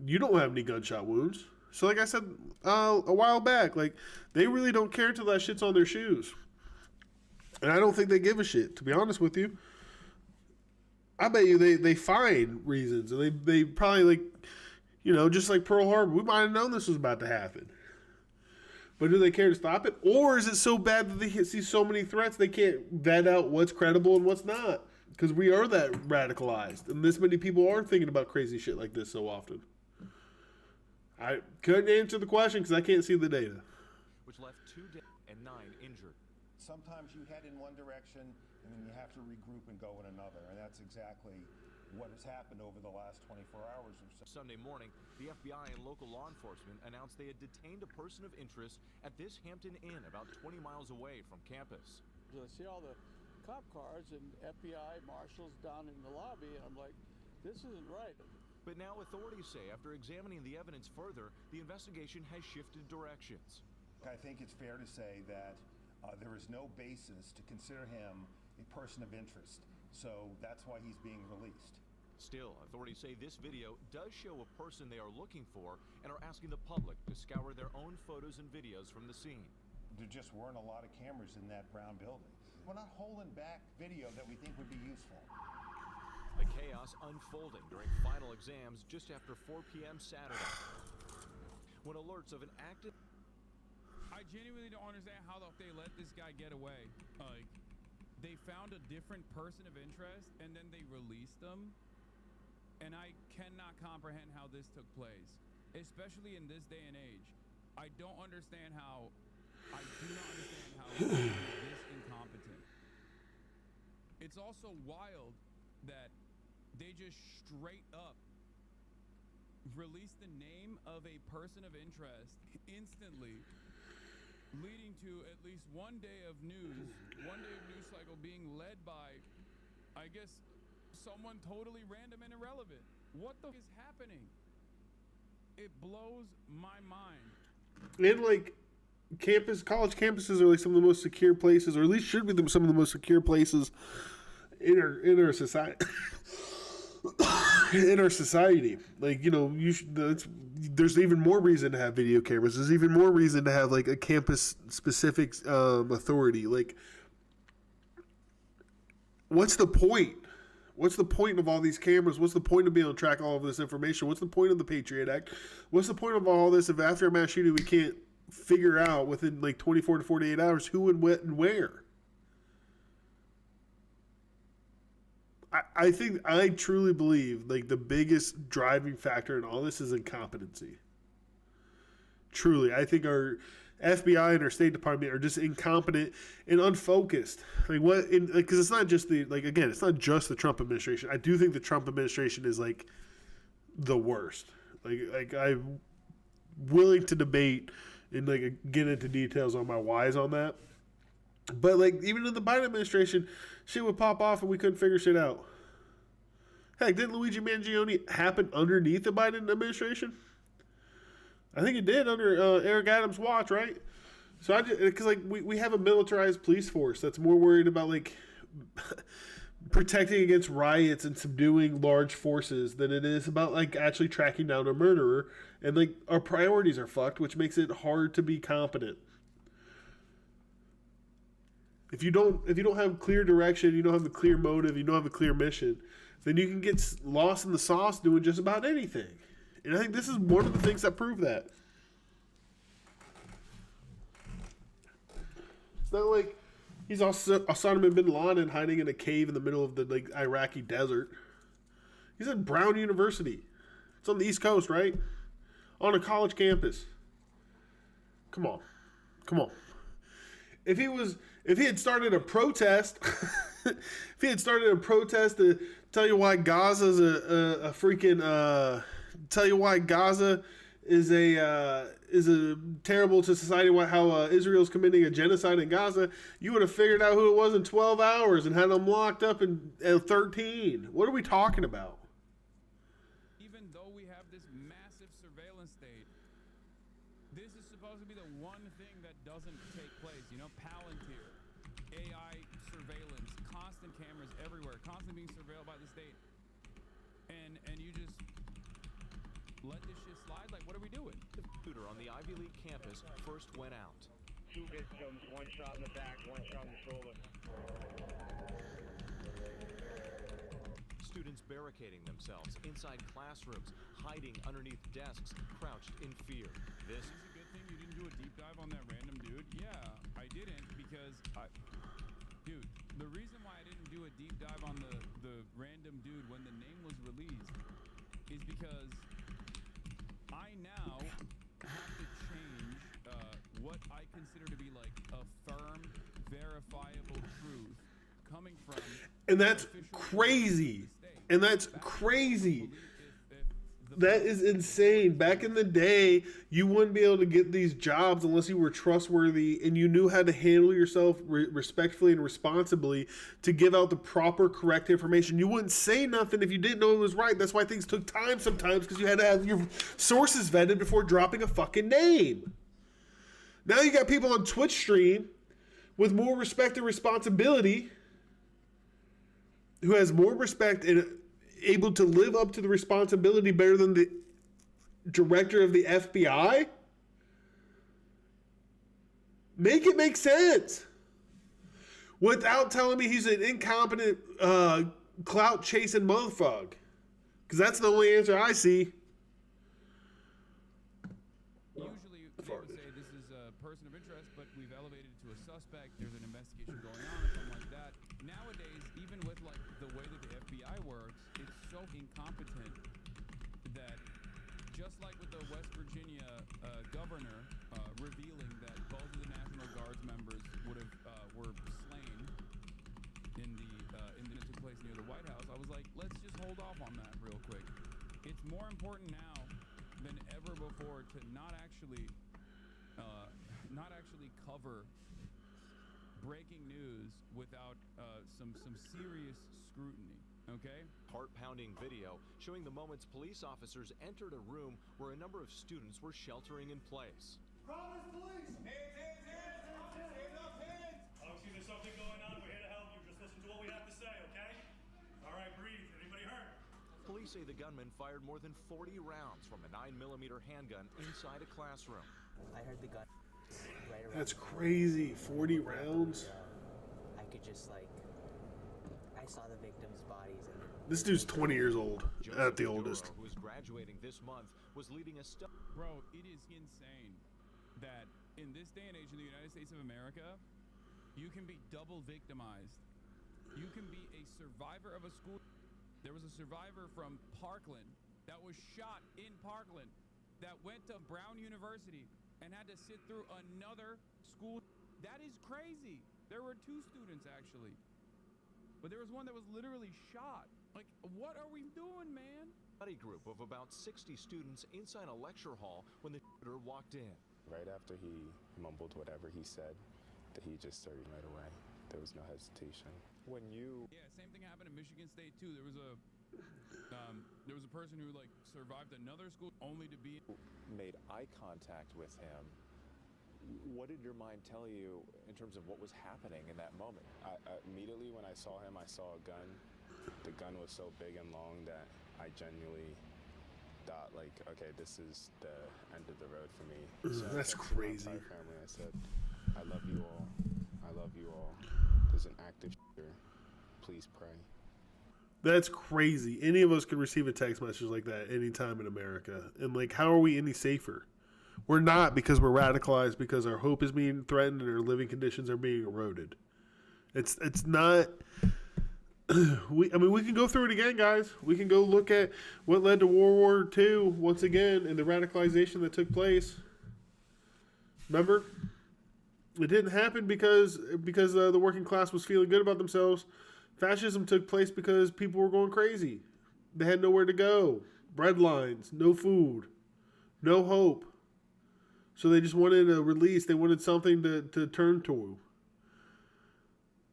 Speaker 1: You don't have any gunshot wounds. So like I said a while back, like, they really don't care till that shit's on their shoes. And I don't think they give a shit, to be honest with you. I bet you they find reasons. And they probably, like, you know, just like Pearl Harbor, we might have known this was about to happen. But do they care to stop it? Or is it so bad that they see so many threats they can't vet out what's credible and what's not? Because we are that radicalized. And this many people are thinking about crazy shit like this so often. I couldn't answer the question because I can't see the data.
Speaker 5: Which left 2 dead and 9 injured.
Speaker 3: Sometimes you head in one direction and then you have to regroup and go in another, and that's exactly what has happened over the last 24 hours or so.
Speaker 5: Sunday morning, the FBI and local law enforcement announced they had detained a person of interest at this Hampton Inn about 20 miles away from campus.
Speaker 6: I see all the cop cars and FBI marshals down in the lobby, and I'm like, this isn't right.
Speaker 5: But now authorities say after examining the evidence further, the investigation has shifted directions.
Speaker 3: I think it's fair to say that there is no basis to consider him a person of interest, so that's why he's being released.
Speaker 5: Still, authorities say this video does show a person they are looking for and are asking the public to scour their own photos and videos from the scene.
Speaker 3: There just weren't a lot of cameras in that brown building. We're not holding back video that we think would be useful.
Speaker 5: The chaos unfolding during final exams just after 4 p.m. Saturday, when alerts of an active...
Speaker 4: I genuinely don't understand how they let this guy get away. Like, they found a different person of interest and then they released them. And I cannot comprehend how this took place, especially in this day and age. I don't understand how. I do not understand how this incompetent. It's also wild that they just straight up released the name of a person of interest instantly, leading to at least one day of news cycle being led by, I guess, someone totally random and irrelevant. What the is happening? It blows my mind.
Speaker 1: And like college campuses are like some of the most secure places, or at least should be some of the most secure places in our society. In our society, like, you know, there's even more reason to have video cameras. There's even more reason to have like a campus specific authority. Like, what's the point? What's the point of all these cameras? What's the point of being able to track all of this information? What's the point of the Patriot Act? What's the point of all this if after a mass shooting we can't figure out within like 24 to 48 hours who and what and where? I truly believe like the biggest driving factor in all this is incompetency. Truly, I think our FBI and our State Department are just incompetent and unfocused. Like what? Because it's not just it's not just the Trump administration. I do think the Trump administration is like the worst. Like I'm willing to debate and like get into details on my whys on that. But like even in the Biden administration, shit would pop off and we couldn't figure shit out. Heck, didn't Luigi Mangione happen underneath the Biden administration? I think it did under Eric Adams' watch, right? So I just, because like we have a militarized police force that's more worried about like protecting against riots and subduing large forces than it is about like actually tracking down a murderer. And like our priorities are fucked, which makes it hard to be competent. If you don't have clear direction, you don't have a clear motive, you don't have a clear mission, then you can get lost in the sauce doing just about anything. And I think this is one of the things that prove that. It's not like he's Osama bin Laden hiding in a cave in the middle of the like Iraqi desert. He's at Brown University. It's on the East Coast, right? On a college campus. Come on. If he had started a protest, to tell you why Gaza's a freaking tell you why Gaza is a terrible to society, how Israel's committing a genocide in Gaza, you would have figured out who it was in 12 hours and had them locked up in 13. What are we talking about?
Speaker 4: Even though we have this massive surveillance state, this is supposed to be the one thing that doesn't take place. You know, Palantir. AI surveillance, constant cameras everywhere, constantly being surveilled by the state, and you just let this shit slide? Like, what are we doing?
Speaker 5: The shooter on the Ivy League campus first went out.
Speaker 7: 2 victims, 1 shot in the back, 1 shot in the shoulder.
Speaker 5: Students barricading themselves inside classrooms, hiding underneath desks, crouched in fear. This
Speaker 4: Is it a good thing you didn't do a deep dive on that random dude? Yeah, I didn't because dude, the reason why I didn't do a deep dive on the random dude when the name was released is because I now have to change what I consider to be like a firm, verifiable truth coming from.
Speaker 1: And that's crazy. And that's crazy. That is insane. Back in the day, you wouldn't be able to get these jobs unless you were trustworthy and you knew how to handle yourself respectfully and responsibly to give out the proper, correct information. You wouldn't say nothing if you didn't know it was right. That's why things took time sometimes, because you had to have your sources vetted before dropping a fucking name. Now you got people on Twitch stream with more respect and responsibility, who has more respect and able to live up to the responsibility better than the director of the FBI? Make it make sense. Without telling me he's an incompetent, clout-chasing motherfucker. Because that's the only answer I see.
Speaker 4: Usually they would say this is a person of interest, but we've elevated it to a suspect. There's an investigation going on or something like that. Nowadays, even with like the way that the FBI works, it's so incompetent that just like with the West Virginia governor revealing that both of the National Guard's members were slain in the incident that took place near the White House, I was like, let's just hold off on that real quick. It's more important now than ever before to not actually cover breaking news without some serious scrutiny. Okay?
Speaker 5: heart-pounding video showing the moments police officers entered a room where a number of students were sheltering in place.
Speaker 8: Providence police! Hands, hands, hands! Hands up, hands! Obviously there's something going on. We're here to help you. Just listen to what we have to say, okay? All right, breathe. Anybody hurt?
Speaker 5: Police say the gunman fired more than 40 rounds from a 9mm handgun inside a classroom.
Speaker 9: I heard the gun right around.
Speaker 1: That's crazy. 40 rounds?
Speaker 9: I could just I saw the victims' bodies and then
Speaker 1: This dude's 20 years old at the oldest.
Speaker 5: Who is graduating this month, was leading a study.
Speaker 4: Bro, it is insane that in this day and age in the United States of America, you can be double victimized. You can be a survivor of a school. There was a survivor from Parkland that was shot in Parkland that went to Brown University and had to sit through another school. That is crazy. There were 2 students actually, but there was one that was literally shot. Like, what are we doing, man?
Speaker 5: Study group of about 60 students inside a lecture hall when the shooter walked in.
Speaker 10: Right after he mumbled whatever he said, that he just started right away. There was no hesitation. When you...
Speaker 4: Yeah, same thing happened in Michigan State too. There was a person who survived another school only to be
Speaker 10: made eye contact with him, what did your mind tell you in terms of what was happening in that moment? Immediately when I saw him, I saw a gun. The gun was so big and long that I genuinely thought, okay, this is the end of the road for me. So
Speaker 1: That's
Speaker 10: I texted
Speaker 1: crazy.
Speaker 10: my entire family. I said, I love you all. I love you all. There's an active shooter. Please pray.
Speaker 1: That's crazy. Any of us could receive a text message like that anytime in America. And how are we any safer? We're not, because we're radicalized, because our hope is being threatened and our living conditions are being eroded. It's not... we can go through it again, guys. We can go look at what led to World War II once again and the radicalization that took place. Remember? It didn't happen because the working class was feeling good about themselves. Fascism took place because people were going crazy. They had nowhere to go. Bread lines, no food, no hope. So they just wanted a release. They wanted something to turn to.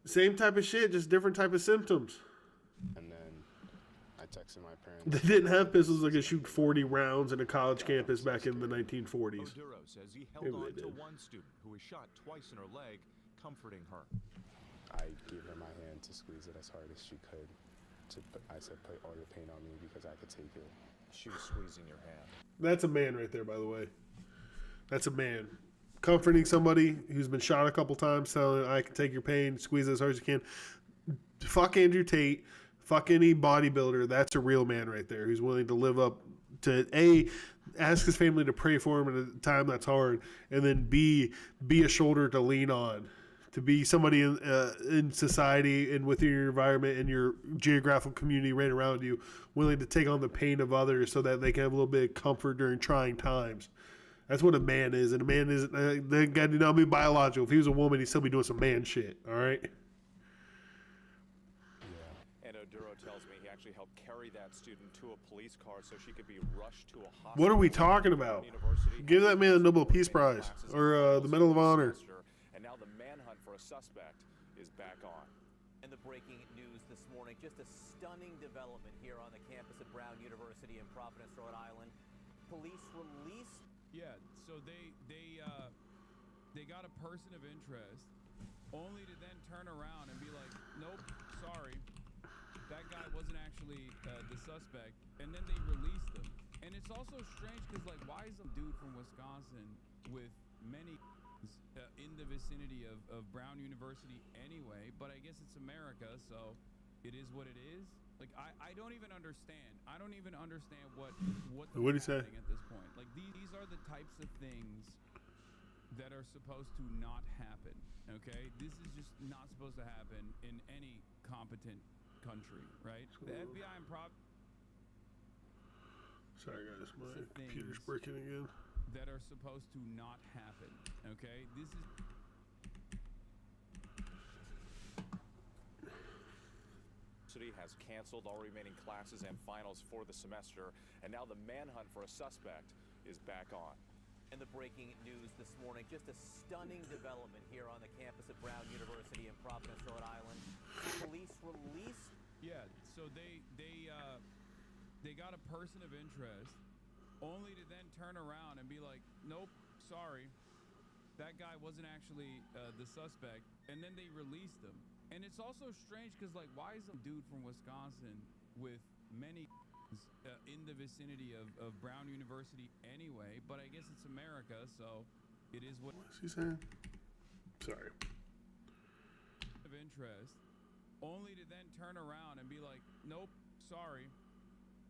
Speaker 1: Same type of shit, just different type of symptoms.
Speaker 10: And then I texted my parents.
Speaker 1: They didn't have pistols that could shoot 40 rounds in a college campus back in the 1940s.
Speaker 5: Oduro says he held
Speaker 1: Maybe
Speaker 5: on
Speaker 1: they
Speaker 5: to
Speaker 1: did.
Speaker 5: one student who was shot twice in her leg, comforting her.
Speaker 10: I gave her my hand to squeeze it as hard as she could. I said, put all your pain on me because I could take it.
Speaker 5: She was squeezing your hand.
Speaker 1: That's a man right there, by the way. That's a man. Comforting somebody who's been shot a couple times, telling I can take your pain, squeeze it as hard as you can. Fuck Andrew Tate. Fuck any bodybuilder. That's a real man right there who's willing to live up to A, ask his family to pray for him at a time that's hard, and then B, be a shoulder to lean on. To be somebody in society and within your environment and your geographical community right around you, willing to take on the pain of others so that they can have a little bit of comfort during trying times. That's what a man is. And a man is, that guy did not be biological. If he was a woman, he'd still be doing some man shit. All right?
Speaker 10: Yeah. And Oduro tells me he actually helped carry that student to a police car so she could be rushed to a hospital.
Speaker 1: What are we talking about? Give that man a Nobel Peace Prize or the Medal of Honor.
Speaker 10: And now the manhunt for a suspect is back on.
Speaker 11: And the breaking news this morning, just a stunning development here on the campus at Brown University in Providence, Rhode Island. Police released.
Speaker 4: Yeah, so they got a person of interest, only to then turn around and be like, nope, sorry, that guy wasn't actually the suspect, and then they released him. And it's also strange because, like, why is a dude from Wisconsin with many in the vicinity of Brown University anyway? But I guess it's America, so it is what it is. Like, I don't even understand. I don't even understand what
Speaker 1: What'd he say?
Speaker 4: At this point. Like, these are the types of things that are supposed to not happen, okay? This is just not supposed to happen in any competent country, right? The FBI and
Speaker 1: Sorry, guys. My computer's breaking again.
Speaker 4: That are supposed to not happen, okay? This is...
Speaker 10: Has canceled all remaining classes and finals for the semester, and now the manhunt for a suspect is back on.
Speaker 11: And the breaking news this morning, just a stunning development here on the campus at Brown University in Providence, Rhode Island. Police released.
Speaker 4: Yeah, so they got a person of interest, only to then turn around and be like, nope, sorry, that guy wasn't actually the suspect, and then they released him. And it's also strange because, like, why is a dude from Wisconsin with many in the vicinity of Brown University anyway? But I guess it's America, so it is what...
Speaker 1: What's he saying? Sorry.
Speaker 4: Of interest, only to then turn around and be like, nope, sorry,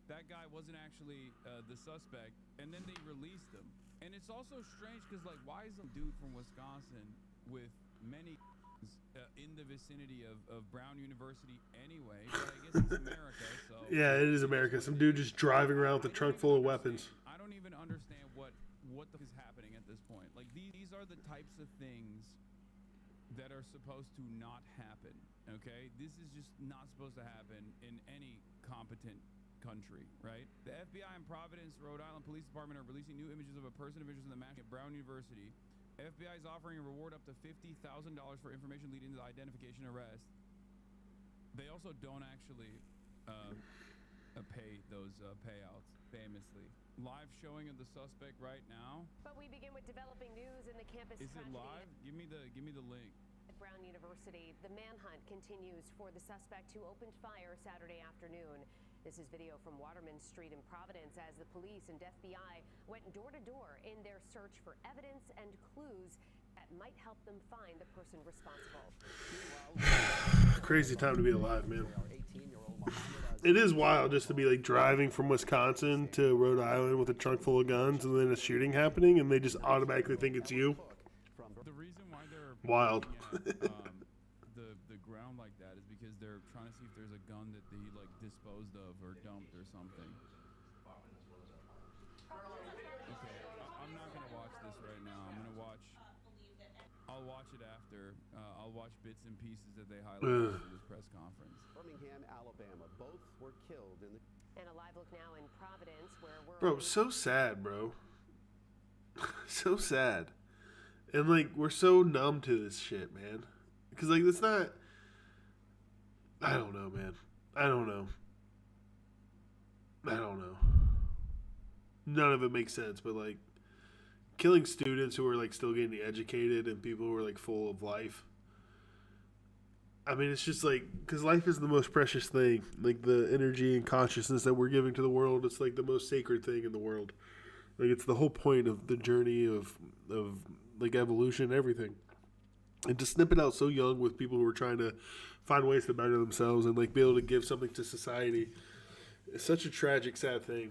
Speaker 4: that guy wasn't actually the suspect, and then they released him. And it's also strange because, like, why is a dude from Wisconsin with many... in the vicinity of Brown University anyway, but I guess it's America, so...
Speaker 1: Yeah, it is America. Some dude just driving around with a trunk full of weapons.
Speaker 4: I don't even understand what is happening at this point. Like, these are the types of things that are supposed to not happen, okay? This is just not supposed to happen in any competent country, right? The FBI and Providence, Rhode Island Police Department are releasing new images of a person of interest in the match at Brown University. FBI is offering a reward up to $50,000 for information leading to the identification and arrest. They also don't actually pay those payouts famously. Live showing of the suspect right now.
Speaker 12: But we begin with developing news in the campus
Speaker 4: tragedy. Is it live? Give me the link.
Speaker 12: At Brown University, the manhunt continues for the suspect who opened fire Saturday afternoon. This is video from Waterman Street in Providence as the police and FBI went door to door in their search for evidence and clues that might help them find the person responsible.
Speaker 1: Crazy time to be alive, man. It is wild just to be like driving from Wisconsin to Rhode Island with a trunk full of guns and then a shooting happening and they just automatically think it's you.
Speaker 4: The reason why they're
Speaker 1: wild.
Speaker 4: the ground like that is because they're trying to see if there's a gun that they like disposed of or dumped or something. Okay, I'm not gonna watch this right now. I'll watch it after. I'll watch bits and pieces that they highlighted for this press conference.
Speaker 13: Birmingham, Alabama. Both were killed in the...
Speaker 12: And a live look now in Providence where we're...
Speaker 1: Bro, so sad, bro. So sad. And, like, we're so numb to this shit, man. Because, like, it's not... I don't know, man. I don't know. None of it makes sense, but, like, killing students who are, like, still getting educated and people who are, like, full of life. I mean, it's just like, because life is the most precious thing. Like, the energy and consciousness that we're giving to the world, it's like the most sacred thing in the world. Like, it's the whole point of the journey of like, evolution and everything. And to snip it out so young with people who are trying to find ways to better themselves and, like, be able to give something to society, it's such a tragic, sad thing.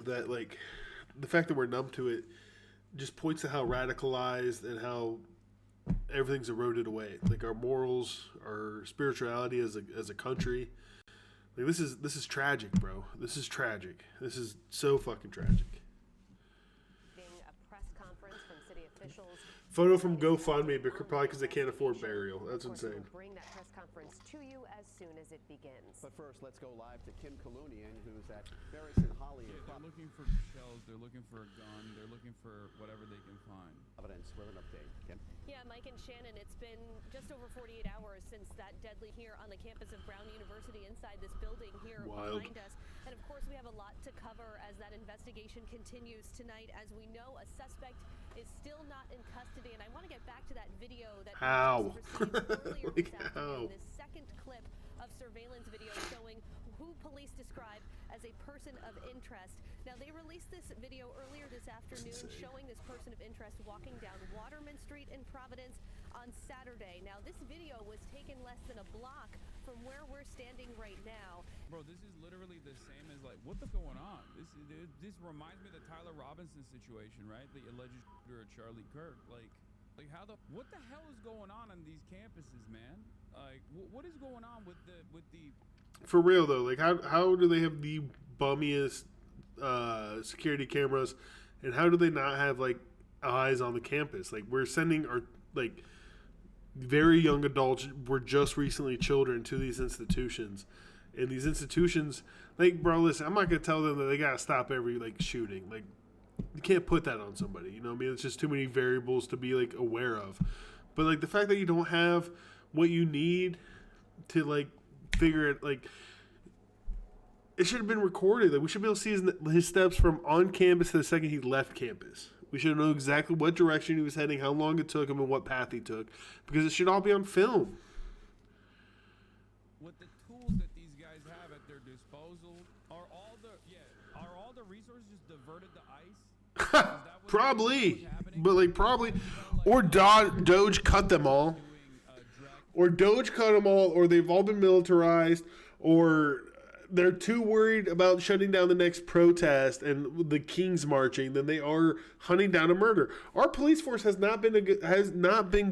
Speaker 1: That, like, the fact that we're numb to it just points to how radicalized and how everything's eroded away. Like, our morals, our spirituality as a country. Like, this is tragic, bro. This is tragic. This is so fucking tragic.
Speaker 12: A press conference from city officials.
Speaker 1: Photo from GoFundMe, but probably because they can't afford burial. That's insane.
Speaker 12: We'll bring that press conference to you as soon as it begins.
Speaker 13: But first, let's go live to Kim Kalunian, who's at Barris and Holly.
Speaker 4: Yeah, they're looking for shells, they're looking for a gun, they're looking for whatever they can find.
Speaker 13: Evidence with an update. Kim?
Speaker 14: Yeah, Mike and Shannon, it's been just over 48 hours since that deadly here on the campus of Brown University inside this building here behind us. And of course, we have a lot to cover as that investigation continues tonight. As we know, a suspect is still not in custody. And I want to get back to that video that
Speaker 1: how?
Speaker 14: we just received earlier
Speaker 1: Like,
Speaker 14: this afternoon.
Speaker 1: how?
Speaker 14: This second clip of surveillance video showing who police describe as a person of interest. Now, they released this video earlier this afternoon showing this person of interest walking down Waterman Street in Providence on Saturday. Now, this video was taken less than a block from where we're standing right now.
Speaker 4: Bro, this is literally the same as, like, what the going on? This reminds me of the Tyler Robinson situation, right? The alleged shooter of Charlie Kirk. Like what the hell is going on these campuses, man? Like, what is going on with the
Speaker 1: For real though, like, how do they have the bummiest security cameras, and how do they not have, like, eyes on the campus? Like, we're sending our, like, very young adults, were just recently children, to these institutions, and these institutions, like, bro, listen, I'm not gonna tell them that they gotta stop every, like, shooting. Like, you can't put that on somebody, you know what I mean? It's just too many variables to be, like, aware of. But, like, the fact that you don't have what you need to, like, figure it, like, it should have been recorded. Like, we should be able to see his steps from on campus to the second he left campus. We should know exactly what direction he was heading, how long it took him, and what path he took, because it should all be on film.
Speaker 4: with the tools that these guys have at their disposal, are all the resources just diverted to ICE?
Speaker 1: Probably, but, like, probably, or Doge cut them all, or Doge cut them all, or they've all been militarized, or they're too worried about shutting down the next protest and the Kings marching than they are hunting down a murder. Our police force has not been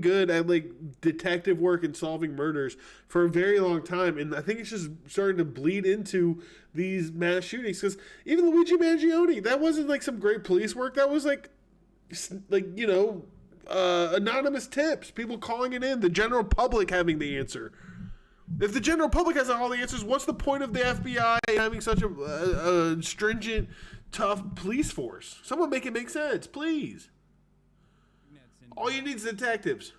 Speaker 1: good at, like, detective work and solving murders for a very long time, and I think it's just starting to bleed into these mass shootings. Because even Luigi Mangione, that wasn't, like, some great police work. That was like you know, anonymous tips, people calling it in, the general public having the answer. If the general public has all the answers, what's the point of the FBI having such a stringent, tough police force? Someone make it make sense, please. All you need is detectives.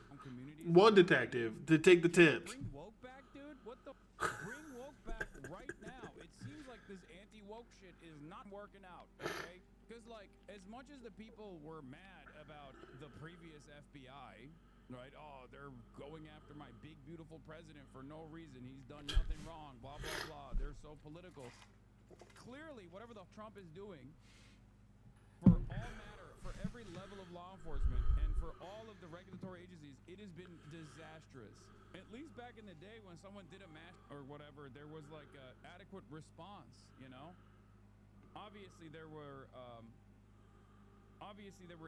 Speaker 1: One detective to take the tips.
Speaker 4: Bring woke back, dude? What the? Bring woke back right now. It seems like this anti-woke shit is not working out, okay? Because, like, as much as the people were mad about the previous FBI, right? Oh, they're going after my big, beautiful president for no reason. He's done nothing wrong, blah, blah, blah. They're so political. Clearly, whatever the Trump is doing, for all matter, for every level of law enforcement and for all of the regulatory agencies, it has been disastrous. At least back in the day when someone did a mass or whatever, there was, like, an adequate response, you know? Obviously, there were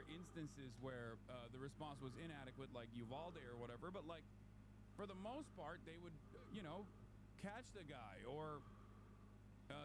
Speaker 4: instances where the response was inadequate, like Uvalde or whatever, but, like, for the most part, they would, you know, catch the guy, or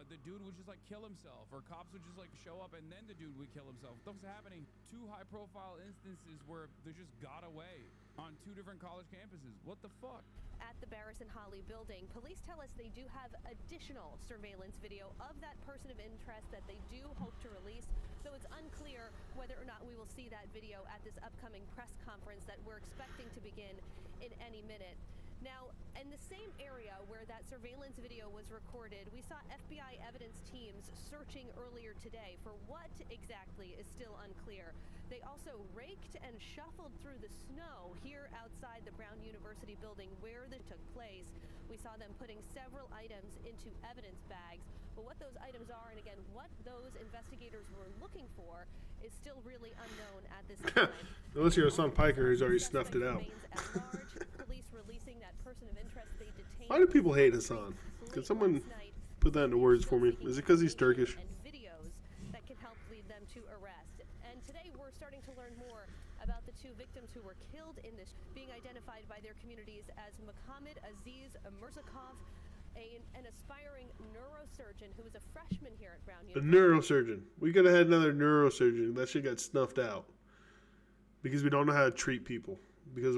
Speaker 4: the dude would just, like, kill himself, or cops would just, like, show up and then the dude would kill himself. That was happening. 2 high-profile instances where they just got away on 2 different college campuses. What the fuck?
Speaker 14: At the Barris and Holly building, police tell us they do have additional surveillance video of that person of interest that they do hope to release, though it's unclear whether or not we will see that video at this upcoming press conference that we're expecting to begin in any minute. Now, in the same area where that surveillance video was recorded, we saw FBI evidence teams searching earlier today for what exactly is still unclear. They also raked and shuffled through the snow here outside the Brown University building where this took place. We saw them putting several items into evidence bags, but what those items are and again what those investigators were looking for is still really unknown at this time.
Speaker 1: Unless you're Hassan Piker who's already snuffed it out.
Speaker 14: Police releasing that person of interest they detained.
Speaker 1: Why do people hate Hassan? Could someone put that into words for me? Is it because he's Turkish?
Speaker 14: And videos that can help lead them to arrest. And today we're starting to learn more about the two victims who were killed in this, being identified by their communities as Mohammed Aziz Mursakov, an aspiring neurosurgeon who was a freshman here at Brown
Speaker 1: A
Speaker 14: University.
Speaker 1: neurosurgeon. We could have had another neurosurgeon. That shit got snuffed out because we don't know how to treat people. Because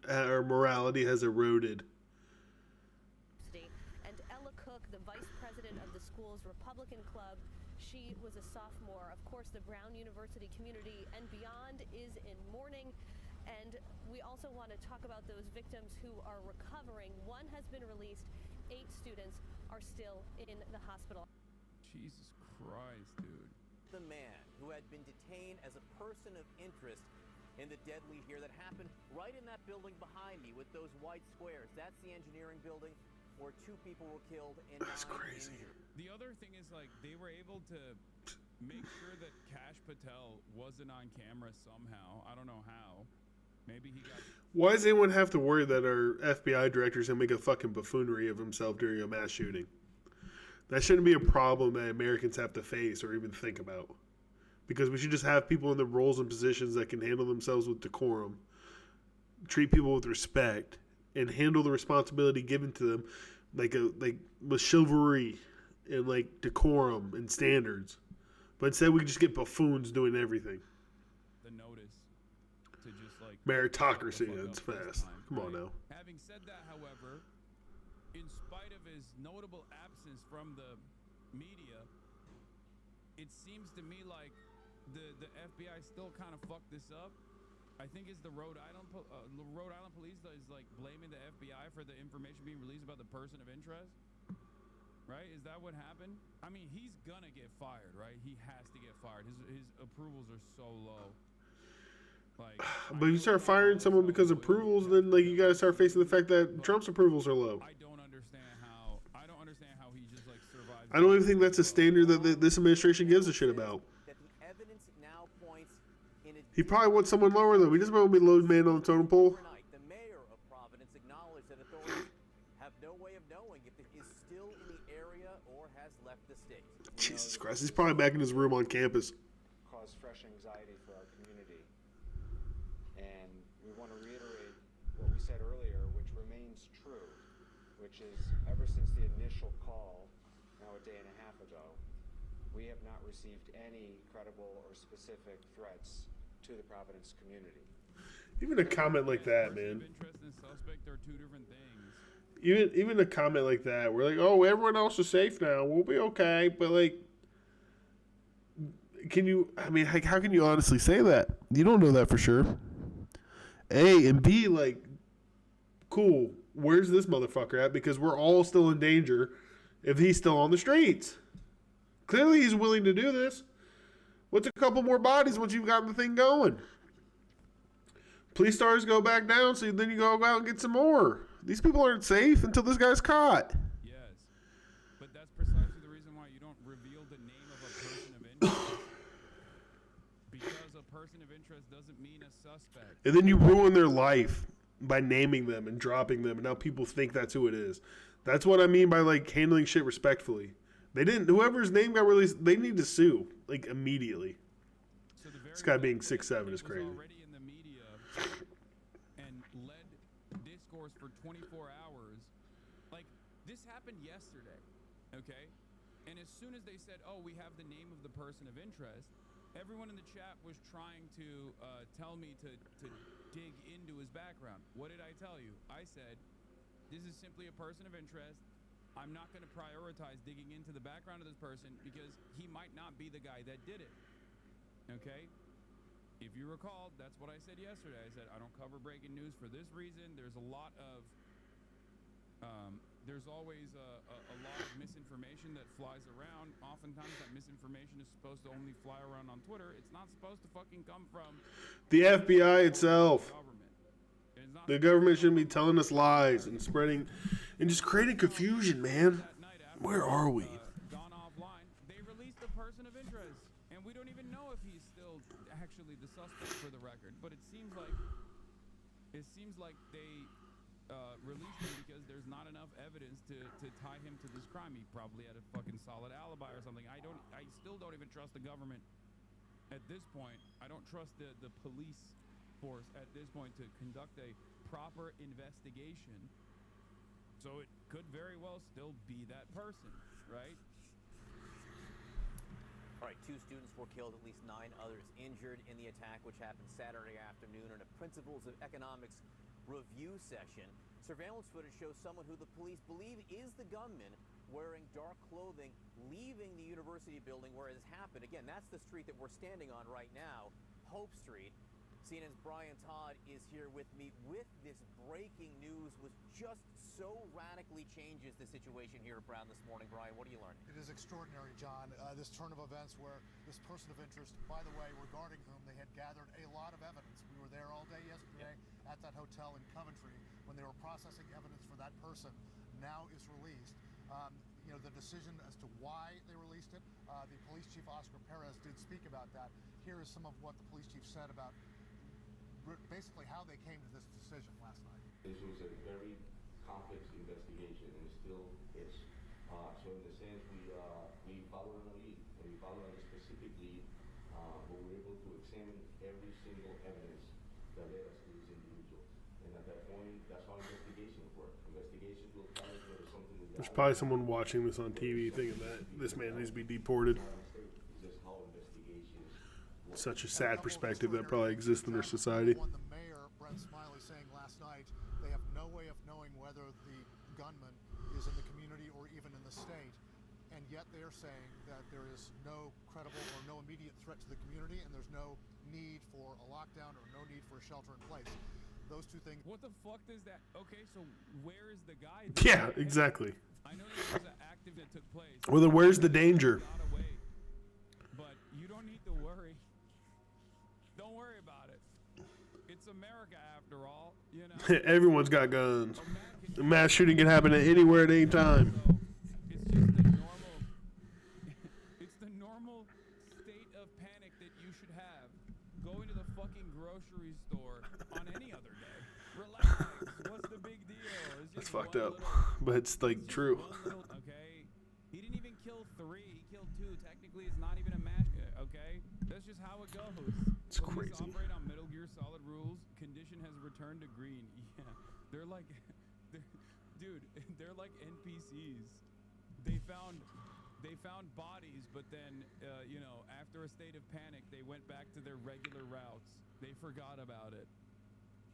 Speaker 1: our morality has eroded.
Speaker 14: And Ella Cook, the vice president of the school's Republican club, she was a sophomore. Of course, the Brown University community and beyond is in mourning. And we also want to talk about those victims who are recovering. One has been released. 8 students are still in the hospital.
Speaker 4: Jesus Christ, dude.
Speaker 11: The man who had been detained as a person of interest in the deadly here that happened right in that building behind me with those white squares. That's the engineering building where 2 people were killed and 9 injured.
Speaker 4: The other thing is, like, they were able to make sure that Kash Patel wasn't on camera somehow. I don't know how. Maybe he got...
Speaker 1: Why does anyone have to worry that our FBI director's going to make a fucking buffoonery of himself during a mass shooting? That shouldn't be a problem that Americans have to face or even think about. Because we should just have people in the roles and positions that can handle themselves with decorum, treat people with respect, and handle the responsibility given to them like with chivalry and like decorum and standards. But instead we just get buffoons doing everything.
Speaker 4: The notice to just like
Speaker 1: meritocracy, that's fast. Come on now.
Speaker 4: Having said that, however, in spite of his notable absence from the media, it seems to me like the FBI still kind of fucked this up. I think it's the Rhode Island police that is like blaming the FBI for the information being released about the person of interest. Right? Is that what happened? I mean, he's gonna get fired, right? He has to get fired. His approvals are so low. Like,
Speaker 1: but you start firing someone because of approvals, then like you gotta start facing the fact that Trump's approvals are low.
Speaker 4: I don't understand how he just like survived.
Speaker 1: I don't even think that's a standard that this administration gives a shit about. He probably wants someone lower though. He doesn't want to be low man on the totem pole.
Speaker 11: The mayor of Providence acknowledged that authorities have no way of knowing if it is still in the area or has left the state.
Speaker 1: Jesus Christ, he's probably back in his room on campus.
Speaker 15: Cause fresh anxiety for our community. And we want to reiterate what we said earlier, which remains true, which is ever since the initial call, now a day and a half ago, we have not received any credible or specific threats to the Providence community.
Speaker 1: Even a comment like that, man.
Speaker 4: Interest and suspect are 2 different things.
Speaker 1: Even a comment like that, we're like, oh, everyone else is safe now. We'll be okay. But like, how can you honestly say that? You don't know that for sure. A, and B, like, cool. Where's this motherfucker at? Because we're all still in danger if he's still on the streets. Clearly he's willing to do this. What's a couple more bodies once you've got the thing going? Police stars go back down, so then you go out and get some more. These people aren't safe until this guy's caught.
Speaker 4: Yes. But that's precisely the reason why you don't reveal the name of a person of interest. Because a person of interest doesn't mean a suspect.
Speaker 1: And then you ruin their life by naming them and dropping them, and now people think that's who it is. That's what I mean by like handling shit respectfully. They didn't. Whoever's name got released, they need to sue like immediately.
Speaker 4: So
Speaker 1: this guy being 6'7" is crazy.
Speaker 4: Already in the media and led discourse for 24 hours. Like this happened yesterday, okay? And as soon as they said, "Oh, we have the name of the person of interest," everyone in the chat was trying to tell me to dig into his background. What did I tell you? I said, "This is simply a person of interest. I'm not going to prioritize digging into the background of this person because he might not be the guy that did it." Okay? If you recall, that's what I said yesterday. I said, I don't cover breaking news for this reason. There's a lot of There's always a lot of misinformation that flies around. Oftentimes that misinformation is supposed to only fly around on Twitter. It's not supposed to fucking come from
Speaker 1: the FBI itself. The government shouldn't be telling us lies and spreading and just creating confusion, man. Where are we?
Speaker 4: Gone offline. They released a person of interest, and we don't even know if he's still actually the suspect for the record. But it seems like they released him because there's not enough evidence to tie him to this crime. He probably had a fucking solid alibi or something. I still don't even trust the government at this point. I don't trust the police force at this point to conduct a proper investigation. So it could very well still be that person, right?
Speaker 11: All right, 2 students were killed, at least 9 others injured in the attack, which happened Saturday afternoon in a Principles of Economics review session. Surveillance footage shows someone who the police believe is the gunman wearing dark clothing leaving the university building where it has happened. Again, that's the street that we're standing on right now, Hope Street. CNN's Brian Todd is here with me with this breaking news, which just so radically changes the situation here at Brown this morning. Brian, what are you learning?
Speaker 16: It is extraordinary, John, this turn of events where this person of interest, by the way, regarding whom they had gathered a lot of evidence. We were there all day yesterday at that hotel in Coventry when they were processing evidence for that person, now is released. You know, the decision as to why they released it, the police chief, Oscar Perez, did speak about that. Here is some of what the police chief said about basically how they came to this decision last night.
Speaker 17: This was a very complex investigation, and it still is. So in the sense, we followed a lead, and we followed a specific lead, but we were able to examine every single evidence that led us to this individual. And at that point, that's how investigations work. Investigations will tell us whether something is.
Speaker 1: There's probably someone watching this on TV thinking that this man needs to be deported. Such a sad perspective that probably exists in our society.
Speaker 16: The mayor, Brent Smiley, saying last night they have no way of knowing whether the gunman is in the community or even in the state, and yet they are saying that there is no credible or no immediate threat to the community, and there's no need for a lockdown or no need for a shelter in place. Those two things.
Speaker 4: What the fuck does that? Okay, so where is the guy?
Speaker 1: Yeah, exactly.
Speaker 4: I know there was an active that took place.
Speaker 1: Well, then where's the danger?
Speaker 4: But you don't need to worry. Don't worry about it. It's America after all, you know.
Speaker 1: Everyone's got guns. A mass shooting can happen at anywhere at any time.
Speaker 4: It's the normal state of panic that you should have. Going to the fucking grocery store on any other day. Relax. What's the big deal?
Speaker 1: That's fucked up, but it's like true.
Speaker 4: Okay, he didn't even kill 3. He killed 2. Technically, it's not even a mass. Okay, that's just how it goes.
Speaker 1: It's crazy.
Speaker 4: Police operate on Metal Gear Solid rules. Condition has returned to green. Yeah, they're like, they're like NPCs. They found bodies, but then, you know, after a state of panic, they went back to their regular routes. They forgot about it.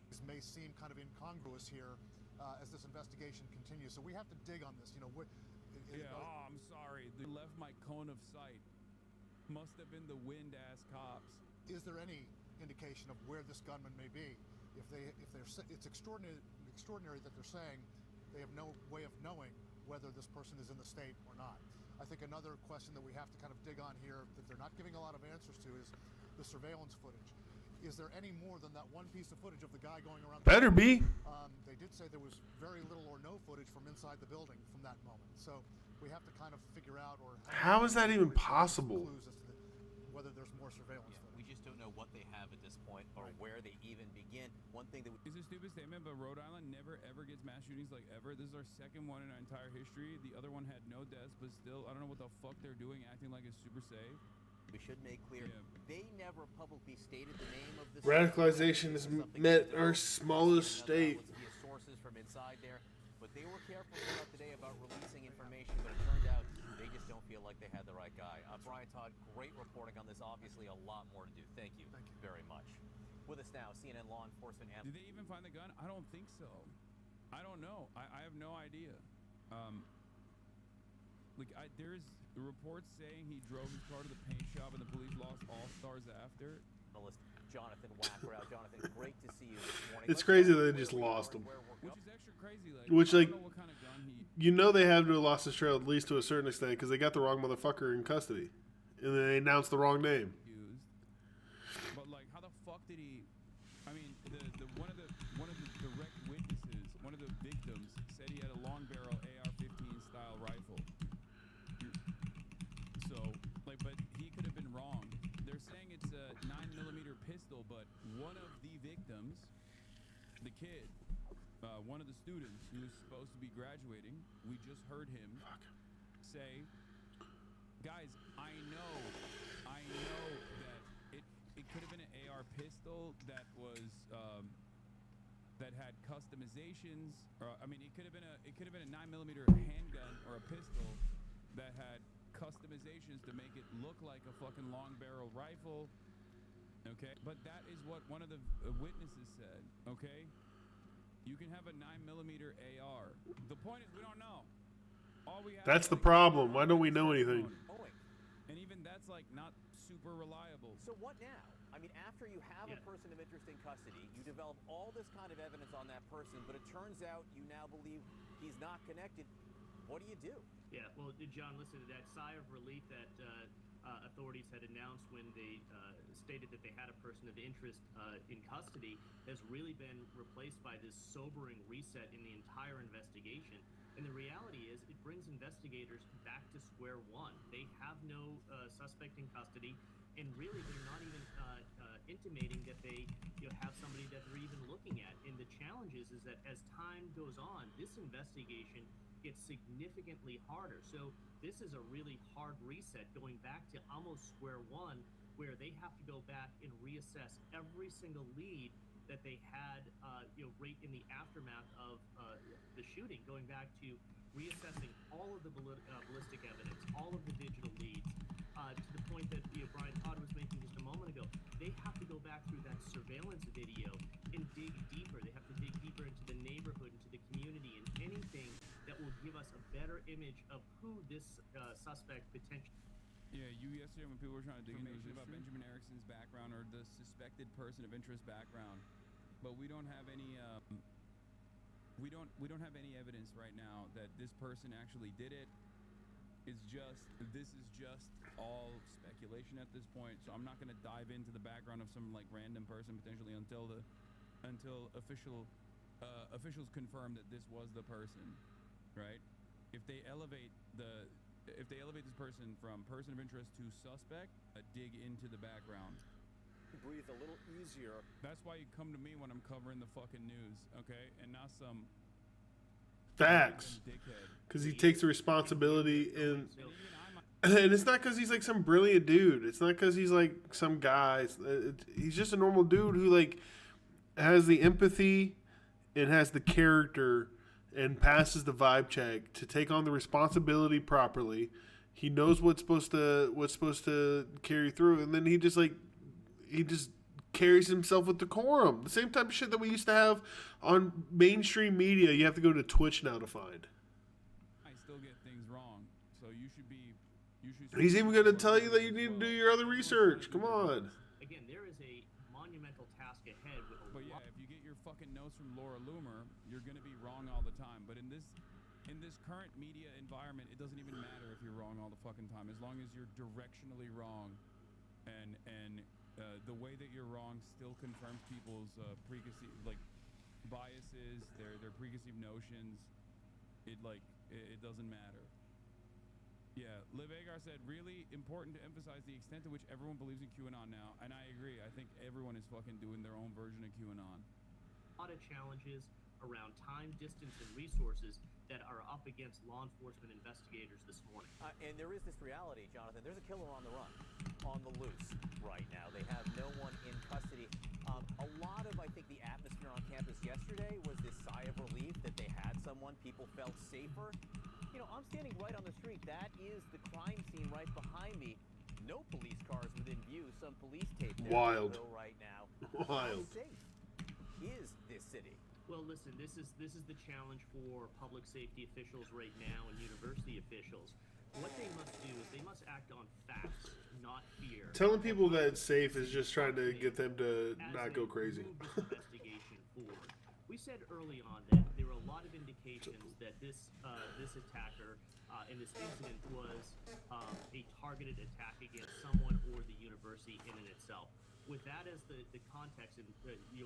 Speaker 16: This may seem kind of incongruous here as this investigation continues. So we have to dig on this. You know,
Speaker 4: I'm sorry. They left my cone of sight. Must have been the wind-ass cops.
Speaker 16: Is there any indication of where this gunman may be? It's extraordinary that they're saying they have no way of knowing whether this person is in the state or not. I think another question that we have to kind of dig on here that they're not giving a lot of answers to is the surveillance footage. Is there any more than that one piece of footage of the guy going around?
Speaker 1: Better be.
Speaker 16: They did say there was very little or no footage from inside the building from that moment. So we have to kind of figure out
Speaker 1: how is that even possible?
Speaker 16: Whether there's more surveillance footage.
Speaker 11: We just don't know what they have at this point or where they even begin. One thing that
Speaker 4: is a stupid statement, but Rhode Island never ever gets mass shootings like ever. This is our second one in our entire history. The other one had no deaths, but still, I don't know what the fuck they're doing, acting like it's super safe.
Speaker 11: We should make clear they never publicly stated the name of the
Speaker 1: radicalization has met our smallest state.
Speaker 11: Sources from inside there, but they were careful throughout the day about releasing information. But it turned out they just don't feel like they had the right guy. Brian Todd, great reporting on this. Obviously, a lot more to do. Thank you very much. With us now, CNN law enforcement.
Speaker 4: Did they even find the gun? I don't think so. I don't know. I have no idea. There's reports saying he drove his car to the paint shop and the police lost all stars after.
Speaker 11: Jonathan Wackerow. Jonathan, great to see you this morning.
Speaker 1: It's crazy that they just lost him.
Speaker 4: Which is extra crazy.
Speaker 1: Which, like,
Speaker 4: I don't know what kind of gun
Speaker 1: you know they have to have lost his trail at least to a certain extent because they got the wrong motherfucker in custody, and then they announced the wrong name.
Speaker 4: But like, how the fuck did he? I mean, one of the direct witnesses, one of the victims, said he had a long barrel AR-15 style rifle. So like, but he could have been wrong. They're saying it's a 9mm pistol, but one of the victims, the kid, one of the students who was supposed to be graduating, we just heard him say, "Guys, I know that it could have been an AR pistol that was that had customizations, or I mean, it could have been a 9mm handgun or a pistol that had customizations to make it look like a fucking long barrel rifle." Okay, but that is what one of the witnesses said. Okay. You can have a 9mm AR. The point is, we don't know. All we have
Speaker 1: That's
Speaker 4: is
Speaker 1: the
Speaker 4: like
Speaker 1: problem. Why don't we know anything?
Speaker 4: and even that's like not super reliable.
Speaker 11: So what now? I mean, after you have a person of interest in custody, you develop all this kind of evidence on that person, but it turns out you now believe he's not connected. What do you do?
Speaker 18: Yeah, well, John, listen to that sigh of relief that authorities had announced when they stated that they had a person of interest in custody has really been replaced by this sobering reset in the entire investigation. And the reality is it brings investigators back to square one. They have no suspect in custody, and really they're not even intimating that they have somebody that they're even looking at. And the challenge is that as time goes on, this investigation gets significantly harder. So this is a really hard reset, going back to almost square one, where they have to go back and reassess every single lead that they had, right in the aftermath of the shooting, going back to reassessing all of the ballistic evidence, all of the digital leads, to the point that Brian Todd was making just a moment ago. They have to go back through that surveillance video and dig deeper. They have to dig deeper into the neighborhood, into the community, and anything that will give us a better image of who this suspect potentially.
Speaker 4: Yeah, yesterday when people were trying to dig information about Benjamin Erickson's background or the suspected person of interest background, but we don't have any we don't have any evidence right now that this person actually did it. This is just all speculation at this point. So I'm not going to dive into the background of some like random person potentially until officials confirm that this was the person, right? If they elevate this person from person of interest to suspect, dig into the background.
Speaker 5: Breathe a little easier.
Speaker 4: That's why you come to me when I'm covering the fucking news, okay? And not some
Speaker 1: facts. Because he takes the responsibility and it's not because he's like some brilliant dude. It's not because he's like some guy. He's just a normal dude who like has the empathy and has the character and passes the vibe check to take on the responsibility properly. He knows what's supposed to carry through, and then he just carries himself with decorum. The same type of shit that we used to have on mainstream media. You have to go to Twitch now to find.
Speaker 4: I still get things wrong, so you should.
Speaker 1: He's even going to tell you that you need to do your other research. Come on.
Speaker 18: Again, there is a monumental task ahead.
Speaker 4: But yeah, if you get your fucking notes from Laura Loomer, you're going to be wrong all the time. But in this current media environment, it doesn't even matter if you're wrong all the fucking time, as long as you're directionally wrong, and the way that you're wrong still confirms people's preconceived biases, their preconceived notions. It doesn't matter. Yeah, Liv Agar said, really important to emphasize the extent to which everyone believes in QAnon now. And I agree. I think everyone is fucking doing their own version of QAnon.
Speaker 18: A lot of challenges around time, distance, and resources that are up against law enforcement investigators this morning.
Speaker 11: And there is this reality, Jonathan. There's a killer on the run, on the loose right now. They have no one in custody. A lot of, I think, the atmosphere on campus yesterday was this sigh of relief that they had someone. People felt safer. I'm standing right on the street. That is the crime scene right behind me. No police cars within view. Some police tape there.
Speaker 1: Wild.
Speaker 11: Right now.
Speaker 1: Wild.
Speaker 11: How safe is this city?
Speaker 18: Well, listen, this is the challenge for public safety officials right now and university officials. What they must do is they must act on facts, not fear.
Speaker 1: Telling people that it's safe is just trying to get them to not go crazy.
Speaker 18: Investigation forward. We said early on that there there were a lot of indications that this attacker in this incident was a targeted attack against someone or the university in and itself. With that as the context and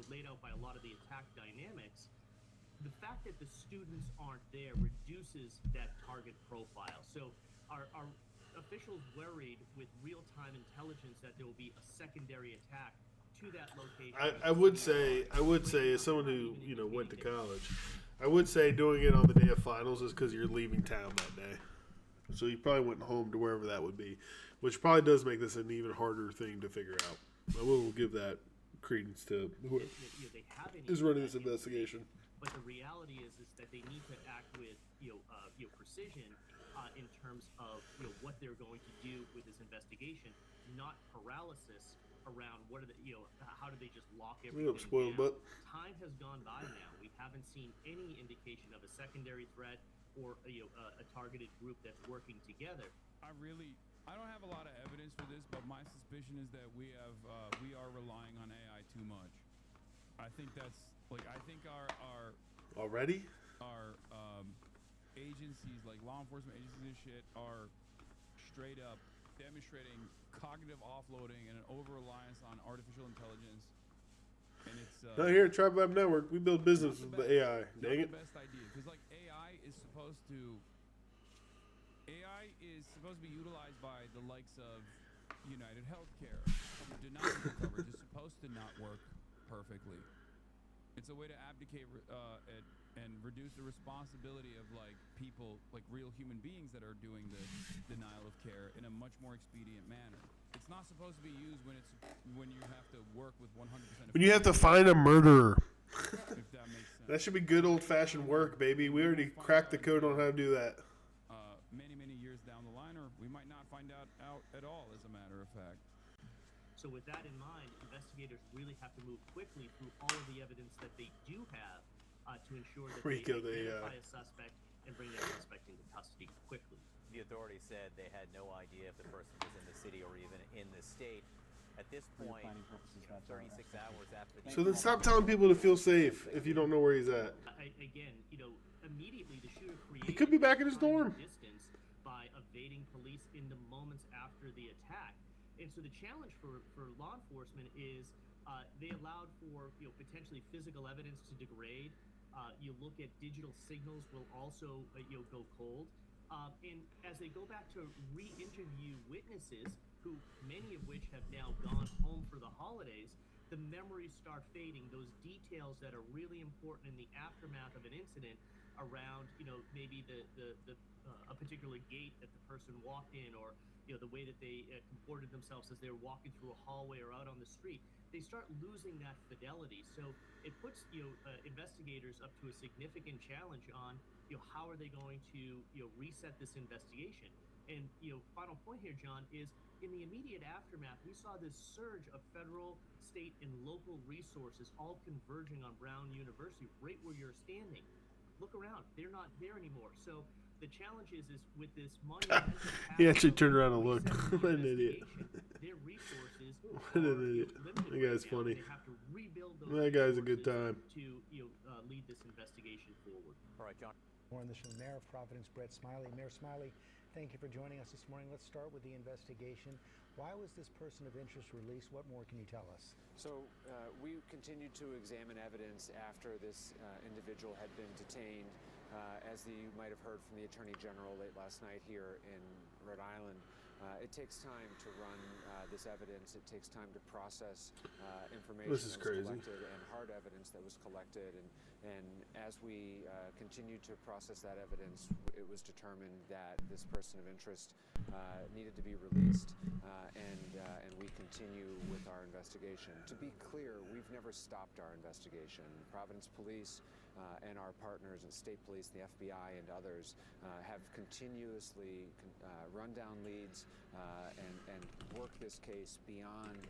Speaker 18: laid out by a lot of the attack dynamics, the fact that the students aren't there reduces that target profile. So our officials worried with real-time intelligence that there will be a secondary attack to that location.
Speaker 1: I would say, as someone who went to college, I would say doing it on the day of finals is because you're leaving town that day, so you probably went home to wherever that would be, which probably does make this an even harder thing to figure out. I will give that credence to whoever is running this investigation.
Speaker 18: But the reality is that they need to act with precision in terms of what they're going to do with this investigation, not paralysis around how do they just lock everything down.
Speaker 1: But
Speaker 18: Time has gone by now. We haven't seen any indication of a secondary threat or a targeted group that's working together.
Speaker 4: I don't have a lot of evidence for this, but my suspicion is that we are relying on AI too much. I think that's I think our agencies, like law enforcement agencies and shit, are straight up demonstrating cognitive offloading and an over-reliance on artificial intelligence. And it's
Speaker 1: not here at Tribe Lab Network. We build business with the AI. Dang it.
Speaker 4: The best idea, because AI is supposed to be utilized by the likes of United Healthcare. Denial coverage is supposed to not work perfectly. It's a way to abdicate and reduce the responsibility of people, real human beings that are doing the denial of care in a much more expedient manner. It's not supposed to be used when you have to work with 100% of.
Speaker 1: When you have to find a murderer.
Speaker 4: If that makes sense.
Speaker 1: That should be good old-fashioned work, baby. We already cracked the code on how to do that.
Speaker 4: Many years down the line, or we might not find out at all, as a matter of fact.
Speaker 18: So with that in mind, investigators really have to move quickly through all of the evidence that they do have to ensure that they identify a suspect and bring that suspect into custody quickly.
Speaker 11: The authorities said they had no idea if the person was in the city or even in the state. At this point, 36 hours after the
Speaker 1: So then stop telling people to feel safe if you don't know where he's at.
Speaker 18: Again, immediately the shooter created
Speaker 1: He could be back in his dorm.
Speaker 18: Distance by evading police in the moments after the attack. And so the challenge for law enforcement is they allowed for potentially physical evidence to degrade. You look at digital signals will also go cold. And as they go back to re-interview witnesses, who many of which have now gone home for the holidays, the memories start fading. Those details that are really important in the aftermath of an incident around maybe a particular gate that the person walked in, or the way that they comported themselves as they were walking through a hallway or out on the street, they start losing that fidelity. So it puts investigators up to a significant challenge on how are they going to reset this investigation. And final point here, John, is in the immediate aftermath, we saw this surge of federal, state, and local resources all converging on Brown University, right where you're standing. Look around; they're not there anymore. So the challenge is with this monumental.
Speaker 1: He actually turned around and looked. What an idiot!
Speaker 18: Their resources.
Speaker 1: What an idiot! That guy's funny.
Speaker 18: They have to rebuild those
Speaker 1: that guy's a good time.
Speaker 18: To lead this investigation forward.
Speaker 11: All right, John.
Speaker 19: More on this from the Mayor of Providence, Brett Smiley. Mayor Smiley, thank you for joining us this morning. Let's start with the investigation. Why was this person of interest released? What more can you tell us?
Speaker 10: So we continued to examine evidence after this individual had been detained. As you might have heard from the Attorney General late last night here in Rhode Island, it takes time to run this evidence. It takes time to process information
Speaker 1: This is
Speaker 10: that was
Speaker 1: crazy.
Speaker 10: collected and hard evidence that was collected. And as we continued to process that evidence, it was determined that this person of interest needed to be released, and we continue with our investigation. To be clear, we've never stopped our investigation. Providence Police and our partners at State Police, the FBI, and others have continuously run down leads and worked this case beyond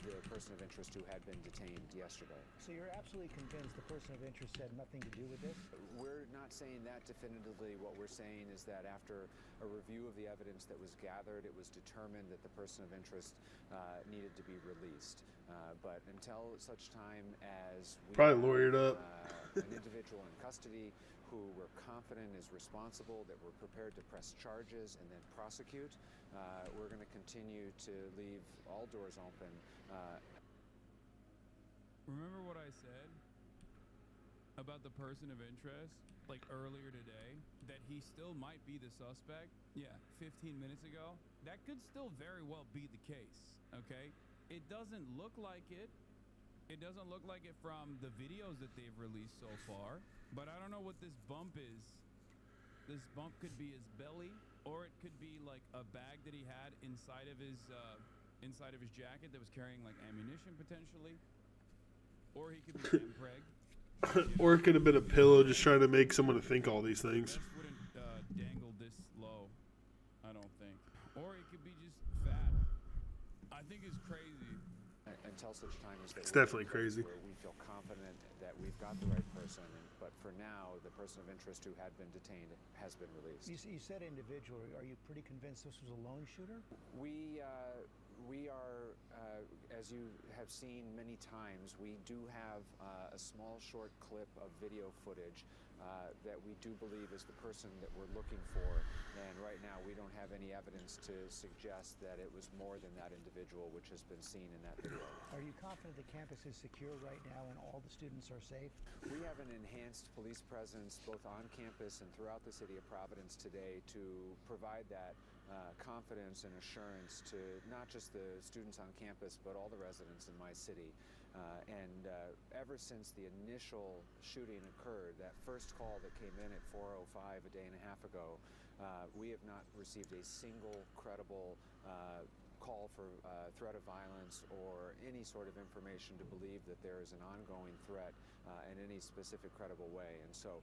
Speaker 10: the person of interest who had been detained yesterday.
Speaker 19: So you're absolutely convinced the person of interest had nothing to do with this?
Speaker 10: We're not saying that definitively. What we're saying is that after a review of the evidence that was gathered, it was determined that the person of interest needed to be released. But until such time as we
Speaker 1: Probably lawyered up.
Speaker 10: an individual in custody who we're confident is responsible, that we're prepared to press charges and then prosecute. We're going to continue to leave all doors open.
Speaker 4: Remember what I said about the person of interest, like earlier today, that he still might be the suspect? Yeah, 15 minutes ago. That could still very well be the case, okay? It doesn't look like it. It doesn't look like it from the videos that they've released so far, but I don't know what this bump is. This bump could be his belly, or it could be like a bag that he had inside of his jacket that was carrying like ammunition potentially. Or he could be impreg.
Speaker 1: Or it could have been a pillow just trying to make someone think all these things.
Speaker 4: Vest wouldn't dangle this low, I don't think. Or it could be just fat. I think it's crazy.
Speaker 10: Until such time as
Speaker 1: It's definitely crazy.
Speaker 10: Where we feel confident that we've got the right person, but for now, the person of interest who had been detained has been released.
Speaker 19: You said individual. Are you pretty convinced this was a lone shooter?
Speaker 10: We are, as you have seen many times, we do have a small short clip of video footage that we do believe is the person that we're looking for. And right now we don't have any evidence to suggest that it was more than that individual which has been seen in that video.
Speaker 19: Are you confident the campus is secure right now and all the students are safe?
Speaker 10: We have an enhanced police presence both on campus and throughout the city of Providence today to provide that confidence and assurance to not just the students on campus, but all the residents in my city. Ever since the initial shooting occurred, that first call that came in at 4:05 a day and a half ago, we have not received a single credible call for threat of violence or any sort of information to believe that there is an ongoing threat in any specific credible way. And so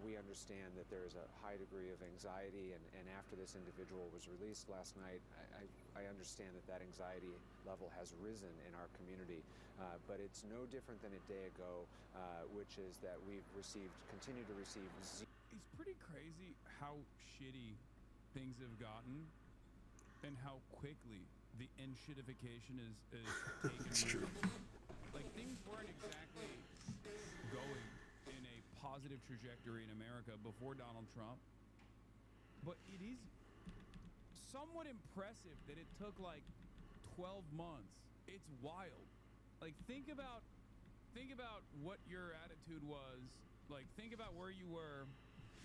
Speaker 10: we understand that there is a high degree of anxiety, and after this individual was released last night, I understand that that anxiety level has risen in our community, but it's no different than a day ago, which is that we've continue to receive.
Speaker 4: It's pretty crazy how shitty things have gotten and how quickly the enshittification is taken root. Like, things weren't exactly going in a positive trajectory in America before Donald Trump, but it is somewhat impressive that it took like 12 months. It's wild. Like, think about what your attitude was. Like, think about where you were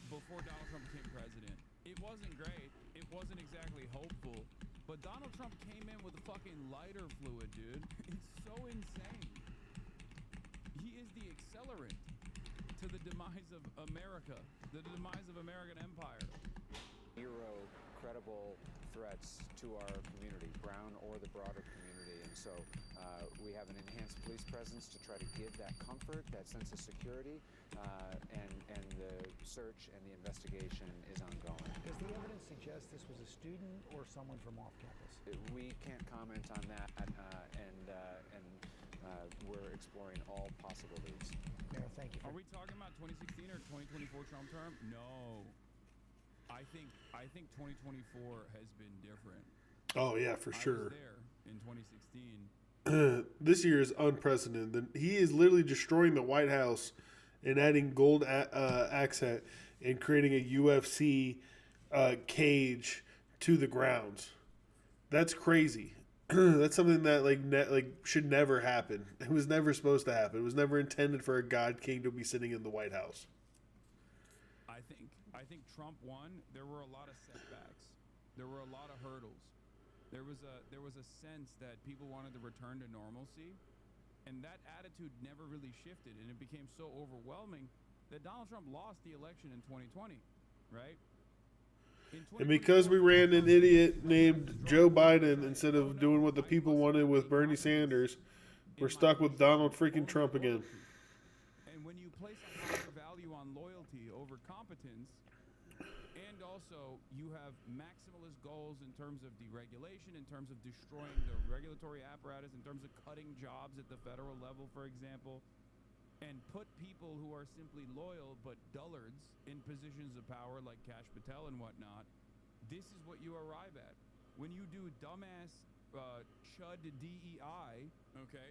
Speaker 4: before Donald Trump became president. It wasn't great. It wasn't exactly hopeful. But Donald Trump came in with a fucking lighter fluid, dude. It's so insane. He is the accelerant to the demise of America, the demise of American empire.
Speaker 10: Zero credible threats to our community, Brown or the broader community. And so we have an enhanced police presence to try to give that comfort, that sense of security, and the search and the investigation is ongoing.
Speaker 19: Does the evidence suggest this was a student or someone from off campus?
Speaker 10: We can't comment on that, and we're exploring all possible leads.
Speaker 19: Mayor, thank you.
Speaker 4: Are we talking about 2016 or 2024 Trump term? No. I think 2024 has been different.
Speaker 1: Oh yeah, for sure.
Speaker 4: I was there in 2016.
Speaker 1: This year is unprecedented. He is literally destroying the White House and adding gold accent and creating a UFC cage to the grounds. That's crazy. That's something that should never happen. It was never supposed to happen. It was never intended for a god king to be sitting in the White House.
Speaker 4: I think Trump won. There were a lot of setbacks. There were a lot of hurdles. There was a sense that people wanted to return to normalcy, and that attitude never really shifted, and it became so overwhelming that Donald Trump lost the election in 2020, right?
Speaker 1: And because we ran an idiot named Joe Biden instead of doing what the people wanted with Bernie Sanders, we're stuck with Donald freaking Trump again.
Speaker 4: And when you place a higher value on loyalty over competence, and also you have maximalist goals in terms of deregulation, in terms of destroying the regulatory apparatus, in terms of cutting jobs at the federal level, for example, and put people who are simply loyal but dullards in positions of power like Kash Patel and whatnot, this is what you arrive at. When you do dumbass chud DEI, okay,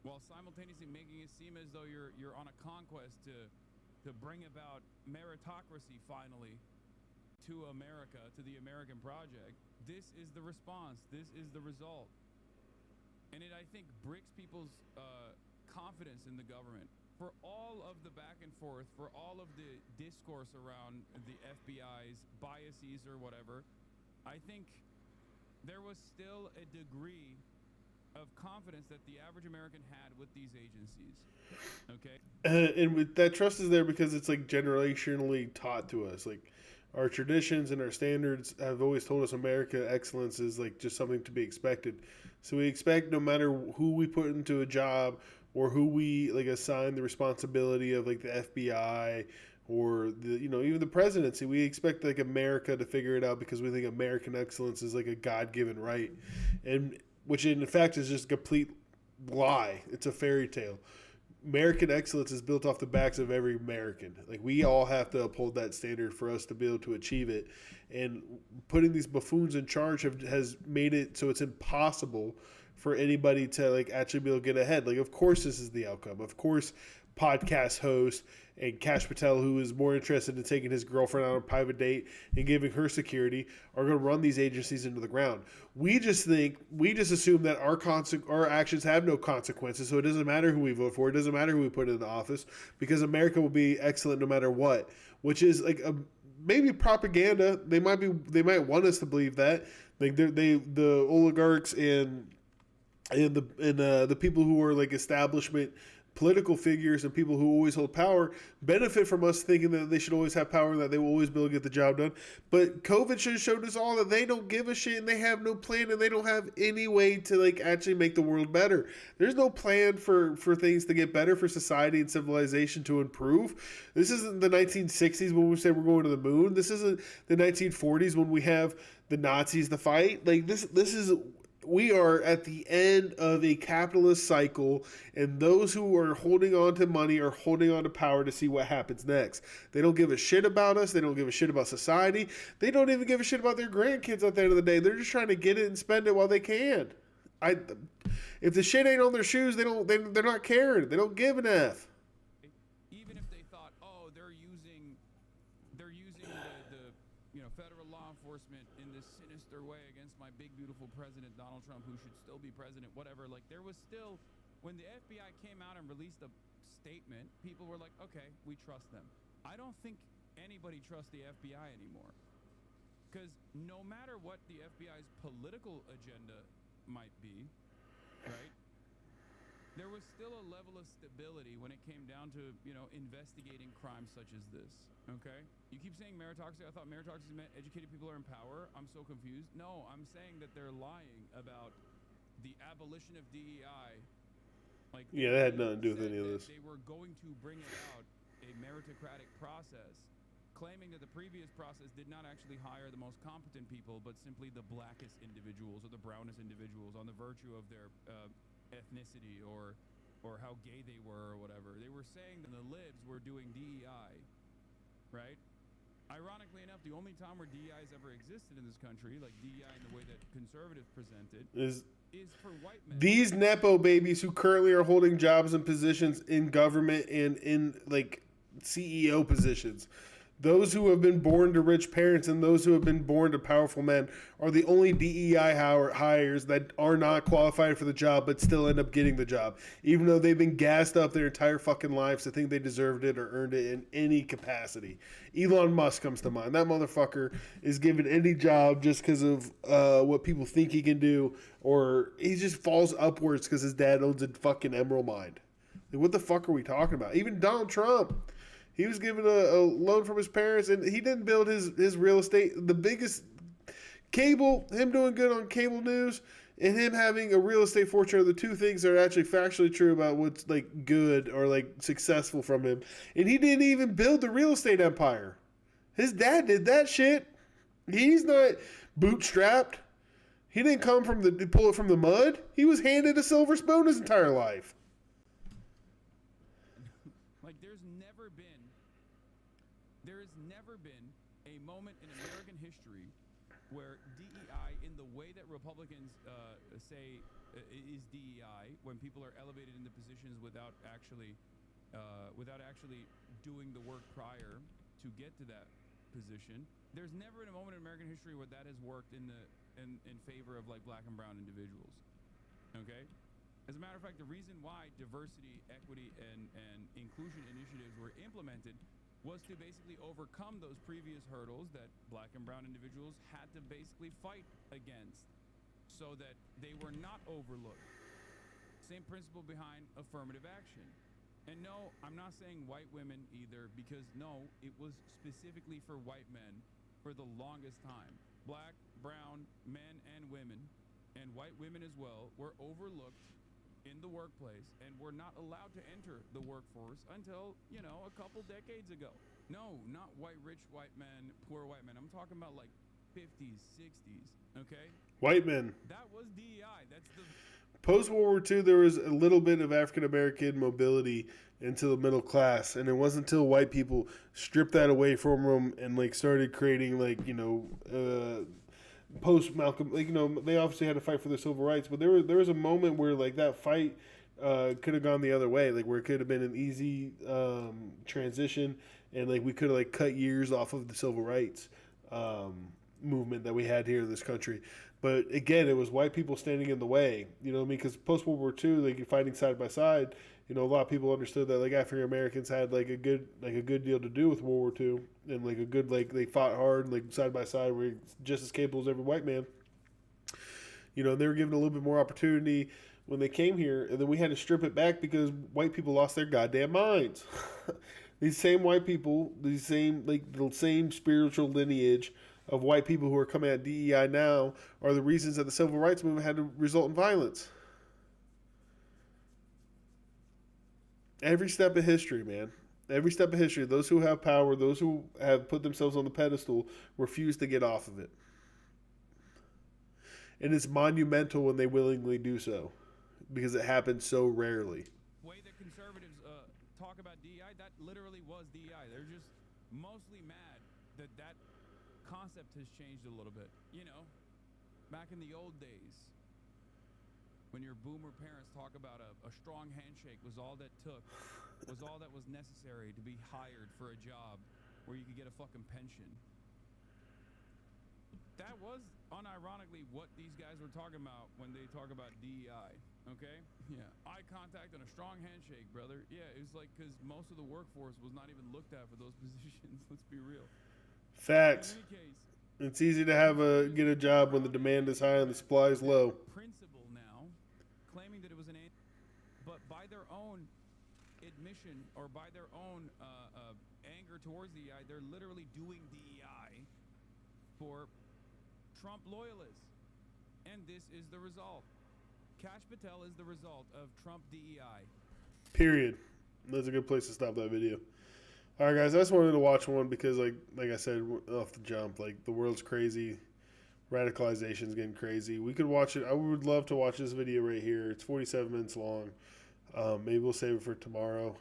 Speaker 4: while simultaneously making it seem as though you're on a conquest to bring about meritocracy finally to America, to the American project. This is the response. This is the result. And it, I think, breaks people's confidence in the government. For all of the back and forth, for all of the discourse around the FBI's biases or whatever, I think there was still a degree of confidence that the average American had with these agencies. Okay?
Speaker 1: That trust is there because it's like generationally taught to us. Like our traditions and our standards have always told us America excellence is like just something to be expected. So we expect no matter who we put into a job or who we like assign the responsibility of like the FBI or the even the presidency, we expect like America to figure it out because we think American excellence is like a God-given right, and which in fact is just a complete lie. It's a fairy tale. American excellence is built off the backs of every American. Like we all have to uphold that standard for us to be able to achieve it. And putting these buffoons in charge has made it so it's impossible for anybody to like actually be able to get ahead. Like of course this is the outcome. Of course podcast host and Kash Patel, who is more interested in taking his girlfriend on a private date and giving her security, are going to run these agencies into the ground. We just assume that our actions have no consequences, so it doesn't matter who we vote for, it doesn't matter who we put in office, because America will be excellent no matter what. Which is like maybe propaganda. They might want us to believe that. Like the oligarchs and the people who are like establishment political figures and people who always hold power benefit from us thinking that they should always have power and that they will always be able to get the job done. But COVID should have showed us all that they don't give a shit and they have no plan and they don't have any way to like actually make the world better. There's no plan for things to get better, for society and civilization to improve. This isn't the 1960s when we say we're going to the moon. This isn't the 1940s when we have the Nazis to fight. Like this is... We are at the end of a capitalist cycle, and those who are holding on to money are holding on to power to see what happens next. They don't give a shit about us. They don't give a shit about society. They don't even give a shit about their grandkids at the end of the day. They're just trying to get it and spend it while they can. If the shit ain't on their shoes, they're not caring. They don't give an F.
Speaker 4: Even if they thought, oh, they're using the federal law enforcement in this sinister way against my big beautiful president Donald Trump, who should still be president, whatever. Like there was still, when the FBI came out and released a statement, people were like, okay, we trust them. I don't think anybody trusts the FBI anymore, because no matter what the FBI's political agenda might be, right, there was still a level of stability when it came down to, investigating crimes such as this, okay? You keep saying meritocracy. I thought meritocracy meant educated people are in power. I'm so confused. No, I'm saying that they're lying about the abolition of DEI. Like,
Speaker 1: yeah, that had nothing to do with any of this.
Speaker 4: They were going to bring about a meritocratic process, claiming that the previous process did not actually hire the most competent people, but simply the blackest individuals or the brownest individuals on the virtue of their ethnicity or how gay they were or whatever. They were saying that the libs were doing DEI, right? Ironically enough, the only time where DEI has ever existed in this country, like DEI in the way that conservatives present it, is for white men.
Speaker 1: These Nepo babies who currently are holding jobs and positions in government and in like CEO positions. Those who have been born to rich parents and those who have been born to powerful men are the only DEI hires that are not qualified for the job but still end up getting the job, even though they've been gassed up their entire fucking lives to think they deserved it or earned it in any capacity. Elon Musk comes to mind. That motherfucker is given any job just because of what people think he can do, or he just falls upwards because his dad owns a fucking emerald mine. Like, what the fuck are we talking about? Even Donald Trump. He was given a loan from his parents, and he didn't build his real estate. The biggest cable, him doing good on cable news, and him having a real estate fortune are the two things that are actually factually true about what's like good or like successful from him. And he didn't even build the real estate empire. His dad did that shit. He's not bootstrapped. He didn't pull it from the mud. He was handed a silver spoon his entire life.
Speaker 4: Like there has never been a moment in American history where DEI, in the way that Republicans say is DEI, when people are elevated into positions without actually doing the work prior to get to that position, there's never been a moment in American history where that has worked in favor of like black and brown individuals. Okay? As a matter of fact, the reason why diversity, equity, and inclusion initiatives were implemented was to basically overcome those previous hurdles that black and brown individuals had to basically fight against so that they were not overlooked. Same principle behind affirmative action. And no, I'm not saying white women either, because no, it was specifically for white men for the longest time. Black, brown, men and women, and white women as well, were overlooked in the workplace and were not allowed to enter the workforce until, a couple decades ago. No, not rich white men, poor white men. I'm talking about like 50s, 60s, okay?
Speaker 1: White men.
Speaker 4: That was DEI. That's the...
Speaker 1: Post-World War II, there was a little bit of African-American mobility into the middle class, and it wasn't until white people stripped that away from them and, started creating, post-Malcolm, they obviously had to fight for their civil rights, but there was a moment where, that fight could have gone the other way, where it could have been an easy transition, and, we could have, cut years off of the civil rights movement that we had here in this country. But again, it was white people standing in the way, because post-World War II, fighting side by side, a lot of people understood that, African Americans had, a good deal to do with World War II, and, they fought hard, side by side, were just as capable as every white man. They were given a little bit more opportunity when they came here, and then we had to strip it back because white people lost their goddamn minds. These same white people, the same spiritual lineage of white people who are coming at DEI now are the reasons that the civil rights movement had to result in violence. Every step of history, man. Every step of history. Those who have power, those who have put themselves on the pedestal, refuse to get off of it. And it's monumental when they willingly do so, because it happens so rarely.
Speaker 4: The way that conservatives talk about DEI, that literally was DEI. They're just mostly mad that concept has changed a little bit. Back in the old days, when your boomer parents talk about a strong handshake was all that was necessary to be hired for a job where you could get a fucking pension. That was unironically what these guys were talking about when they talk about DEI, okay? Yeah. Eye contact and a strong handshake, brother. Yeah, it was because most of the workforce was not even looked at for those positions. Let's be real.
Speaker 1: Facts.
Speaker 4: In any case,
Speaker 1: it's easy to get a job when the demand is high and the supply is low.
Speaker 4: Principle now, claiming that it was but by their own admission or by their own anger towards DEI, they're literally doing DEI for Trump loyalists. And this is the result. Kash Patel is the result of Trump DEI.
Speaker 1: Period. That's a good place to stop that video. All right, guys, I just wanted to watch one because, like I said, off the jump, the world's crazy. Radicalization's getting crazy. We could watch it. I would love to watch this video right here. It's 47 minutes long. Maybe we'll save it for tomorrow.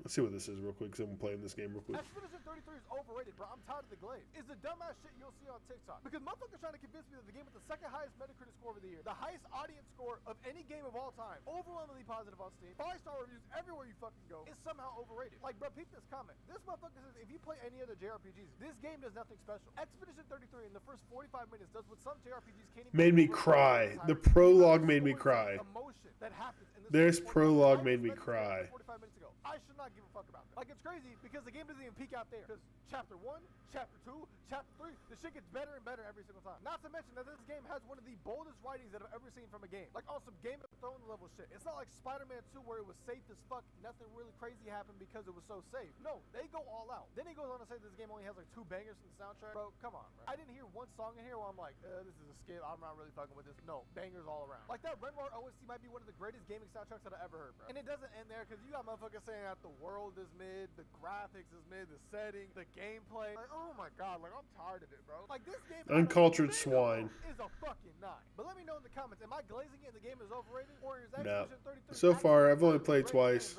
Speaker 1: Let's see what this is real quick, because I'm playing this game real quick.
Speaker 20: Expedition 33 is overrated, bro. I'm tired of the glaze. It's the dumbass shit you'll see on TikTok. Because motherfuckers trying to convince me that the game with the second highest Metacritic score of the year, the highest audience score of any game of all time, overwhelmingly positive on Steam, 5-star reviews everywhere you fucking go, is somehow overrated. Bro, peep this comment. This motherfucker says if you play any other JRPGs, this game does nothing special. Expedition 33 in the first 45 minutes does what some JRPGs can't even
Speaker 1: made me cry. The prologue made me cry.
Speaker 20: Emotion that happens in
Speaker 1: this prologue made me cry.
Speaker 20: 45 minutes ago. I should not give a fuck about that. It's crazy because the game doesn't even peak out there. Because chapter 1, chapter 2, chapter 3, the shit gets better and better every single time. Not to mention that this game has one of the boldest writings that I've ever seen from a game. On some Game of Thrones level shit. It's not like Spider-Man 2 where it was safe as fuck. Nothing really crazy happened because it was so safe. No, they go all out. Then he goes on to say this game only has 2 bangers in the soundtrack. Bro, come on, bro. I didn't hear one song in here where I'm like, this is a skit. I'm not really fucking with this. No, bangers all around. That Renwar OST might be one of the greatest gaming soundtracks that I ever heard, bro. And it doesn't end there because you got motherfuckers saying that the world is mid, the graphics is mid, the setting, the gameplay. Oh my god, I'm tired of it, bro. This game
Speaker 1: Uncultured swine
Speaker 20: is a fucking 9. But let me know in the comments, am I glazing it and the game is overrated? Or is Expedition 33
Speaker 1: so far, I've only played twice.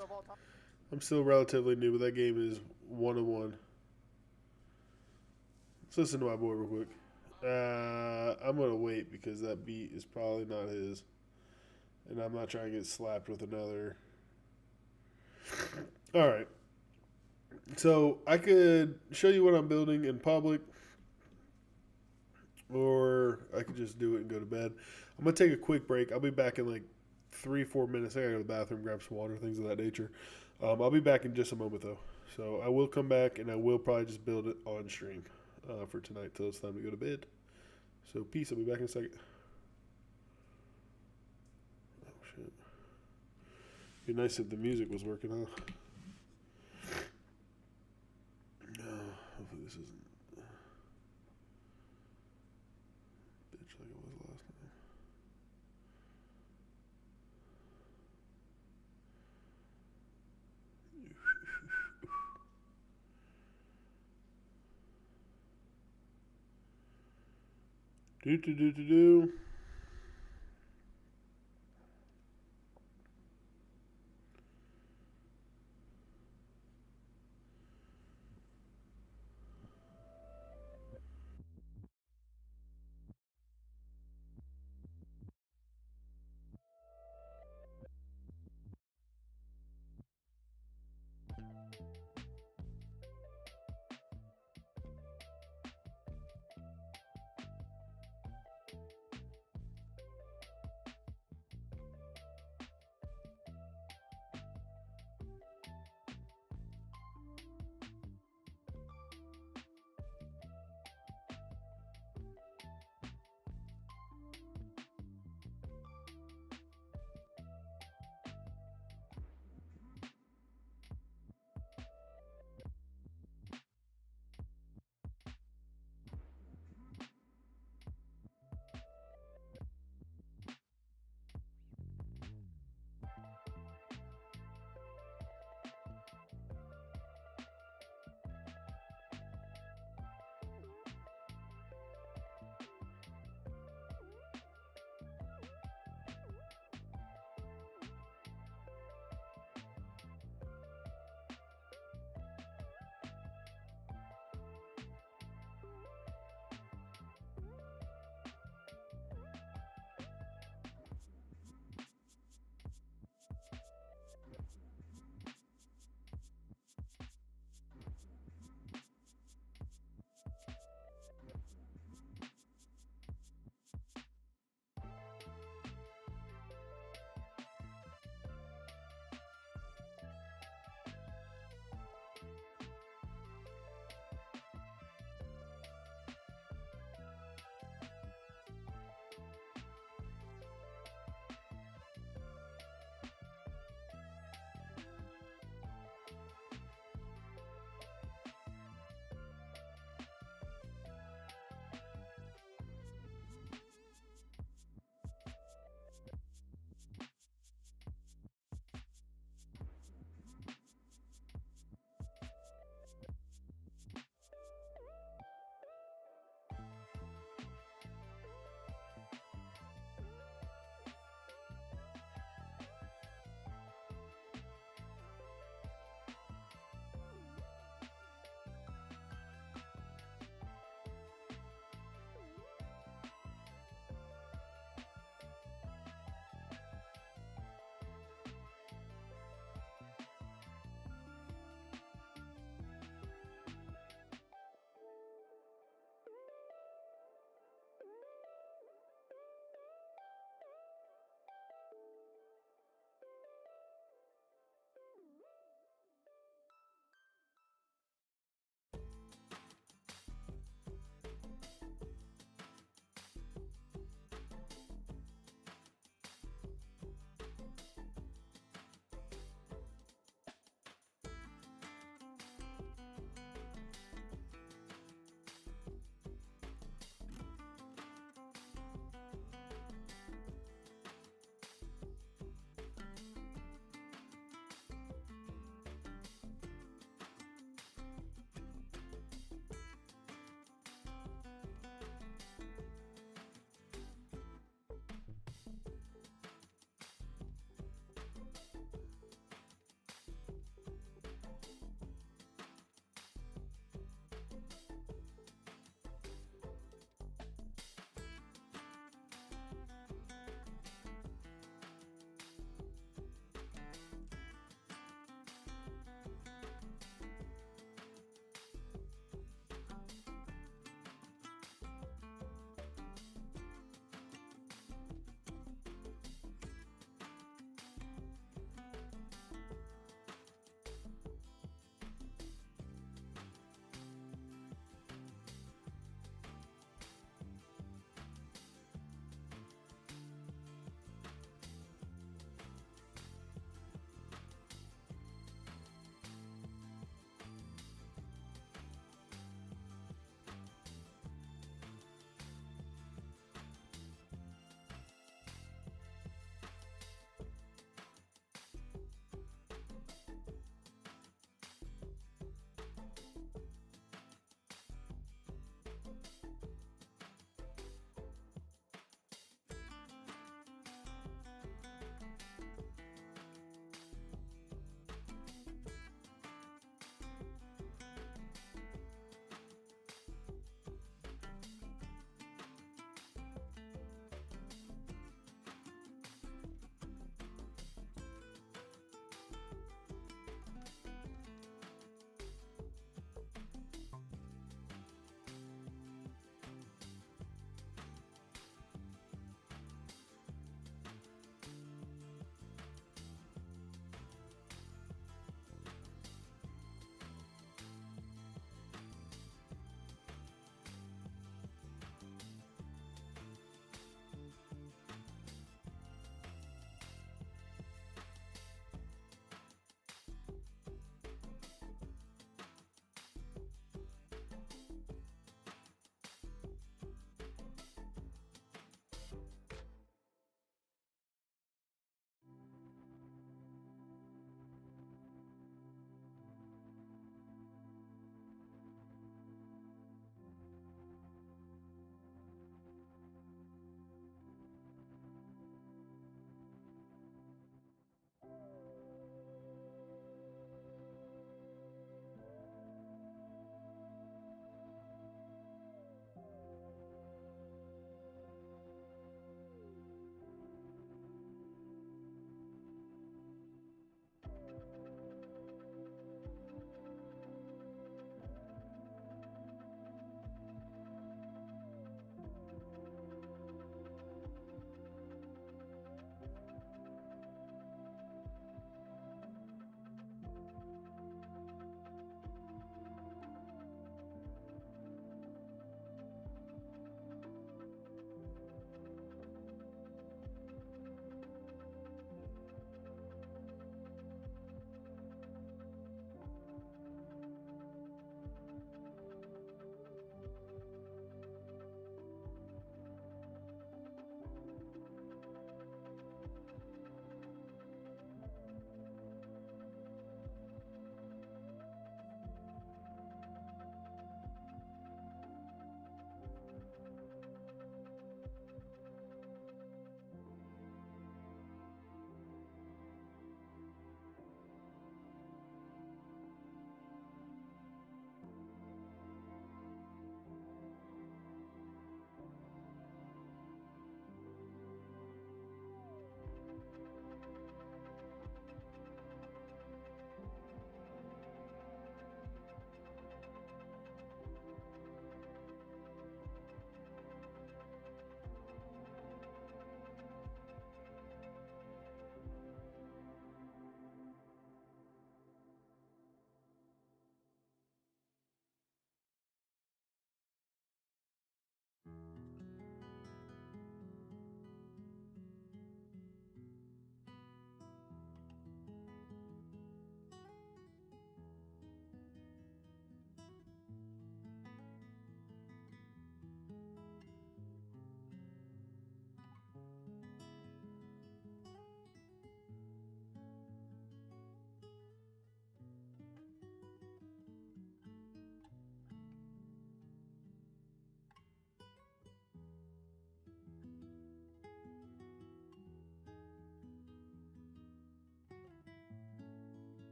Speaker 1: I'm still relatively new, but that game is 1-1. Let's listen to my boy real quick. I'm gonna wait because that beat is probably not his, and I'm not trying to get slapped with another. All right. So I could show you what I'm building in public, or I could just do it and go to bed. I'm gonna take a quick break. I'll be back in like 3-4 minutes. I gotta go to the bathroom, grab some water, things of that nature. I'll be back in just a moment though. So I will come back and I will probably just build it on stream for tonight till it's time to go to bed. So peace. I'll be back in a second. Oh shit. Be nice if the music was working, huh? Hopefully this isn't bitch like it was last time. Do.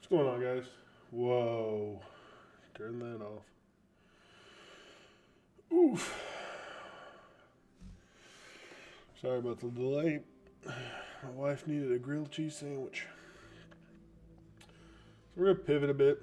Speaker 1: What's going on, guys? Whoa. Turn that off. Oof. Sorry about the delay. My wife needed a grilled cheese sandwich. So we're going to pivot a bit.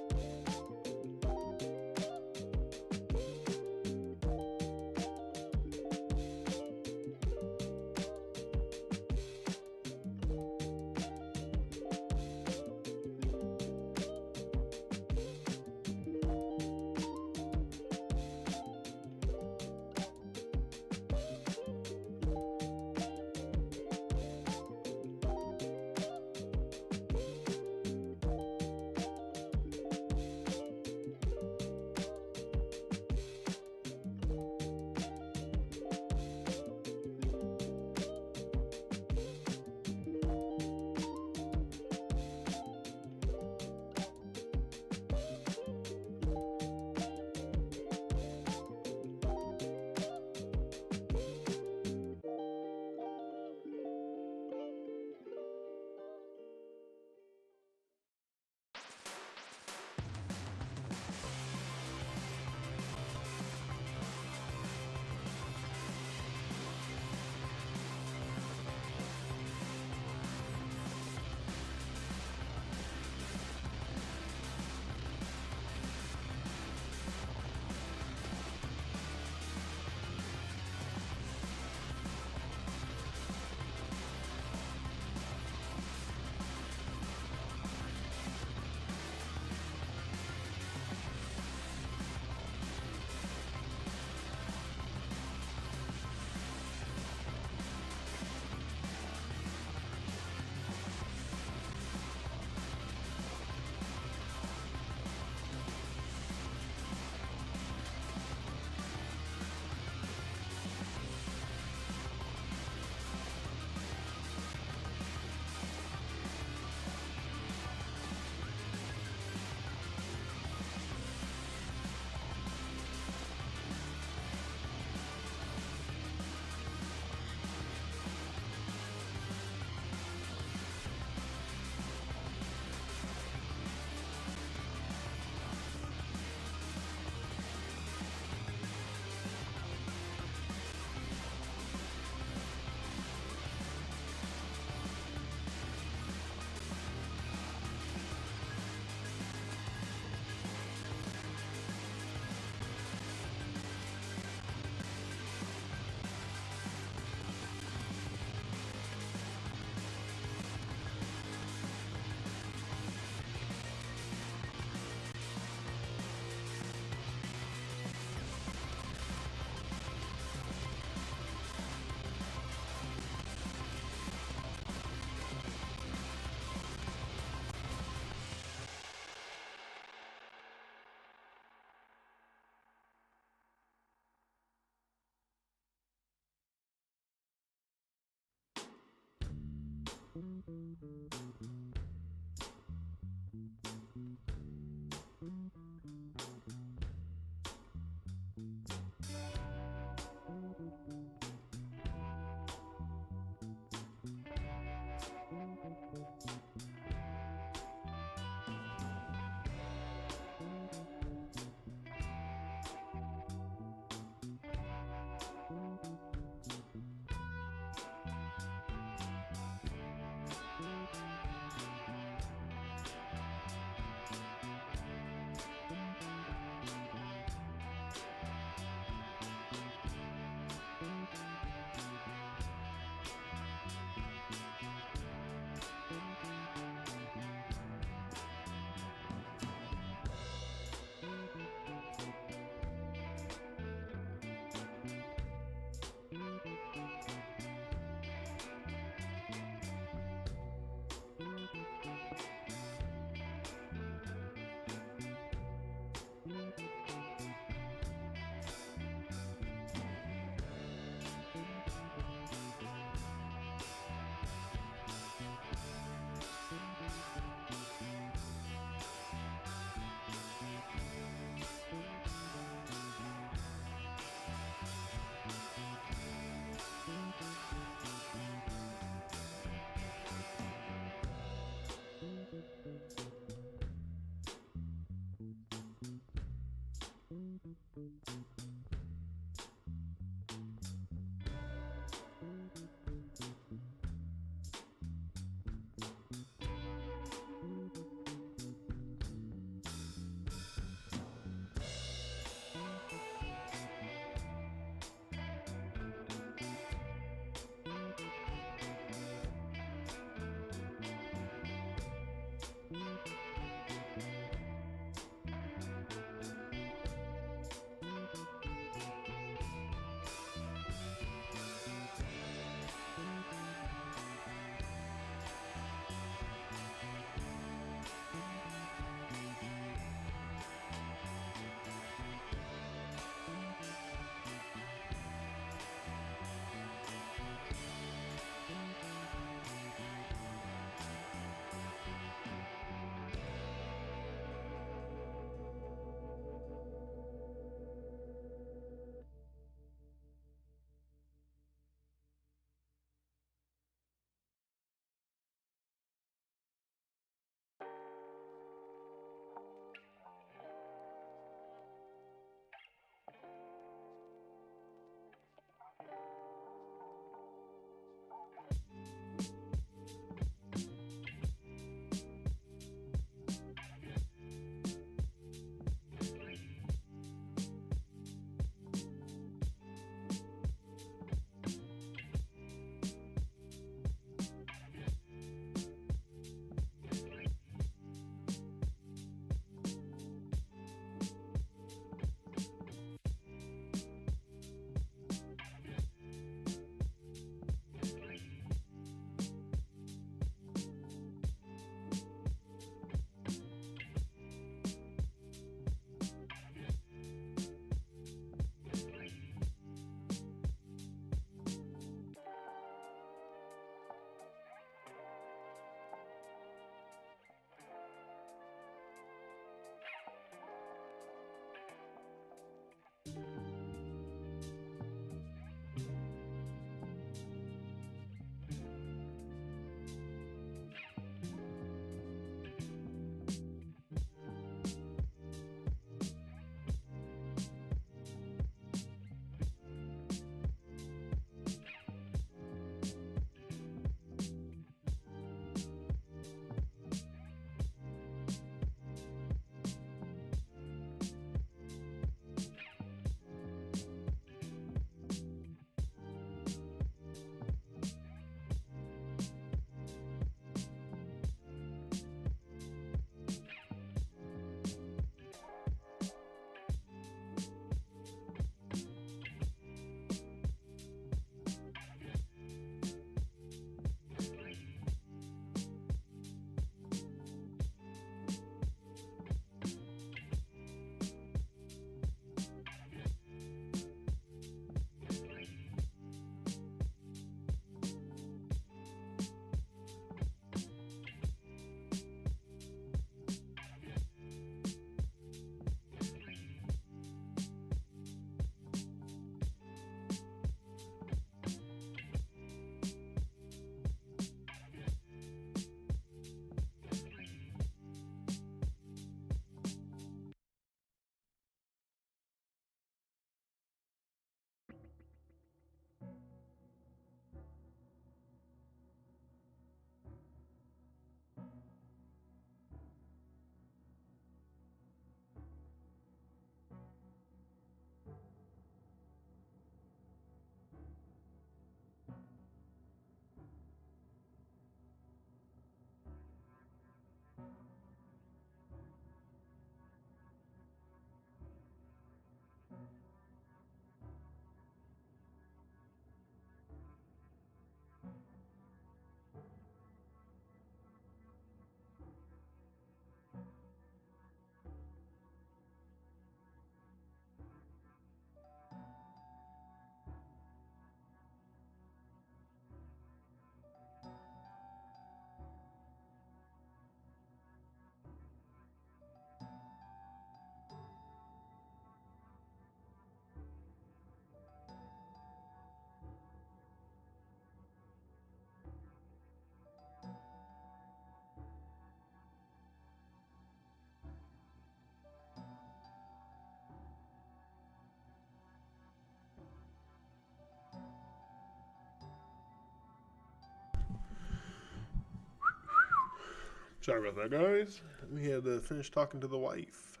Speaker 1: Sorry about that, guys. We had to finish talking to the wife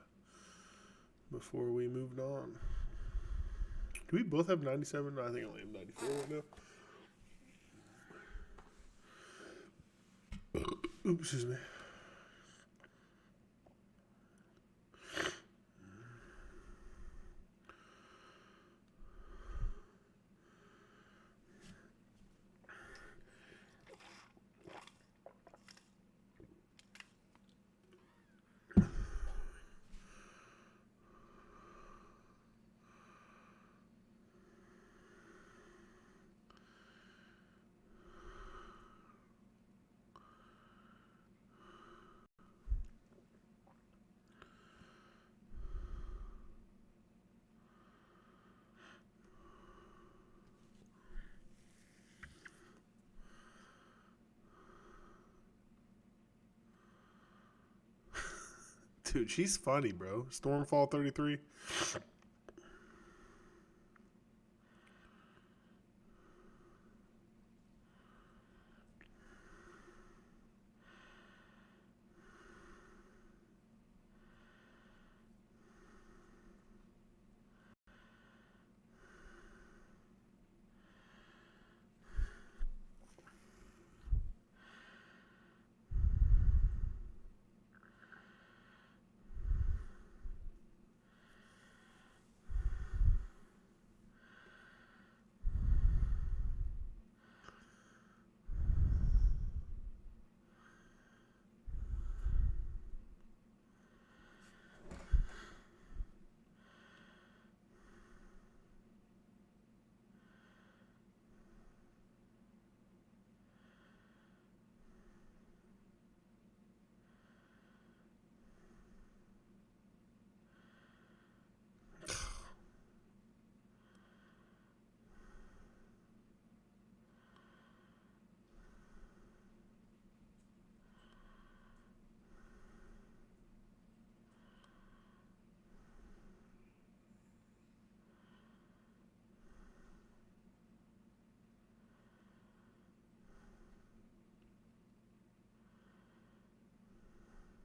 Speaker 1: before we moved on. Do we both have 97? No, I think I only have 94 right now. Oops, excuse me. Dude, she's funny, bro. Stormfall 33.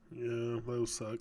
Speaker 1: Yeah, those suck.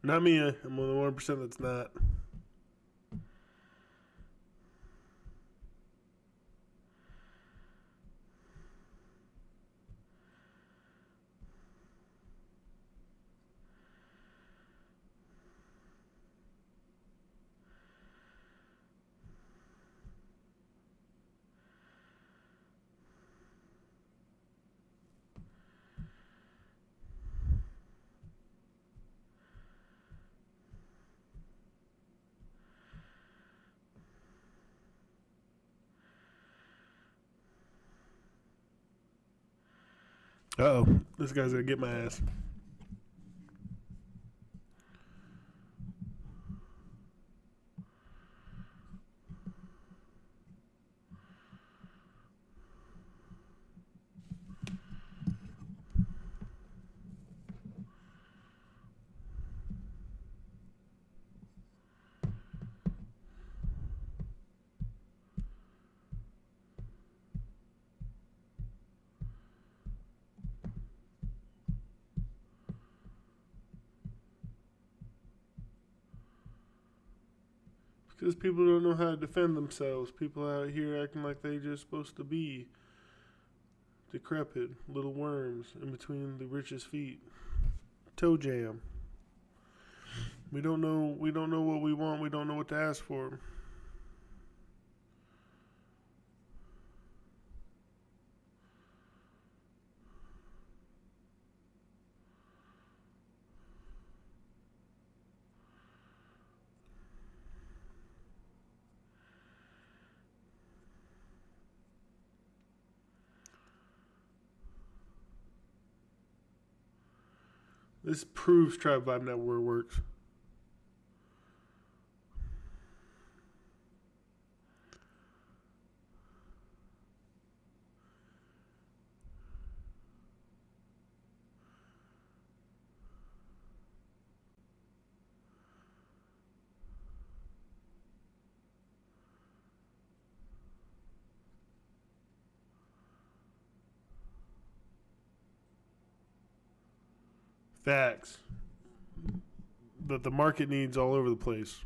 Speaker 1: Not me. I'm on the 1% that's not. Uh-oh. This guy's going to get my ass. Because people don't know how to defend themselves. People out here acting like they just supposed to be decrepit little worms in between the rich's feet. Toe jam. We don't know what we want. We don't know what to ask for. This proves Tribe Vibe Network works. Facts. That the market needs all over the place.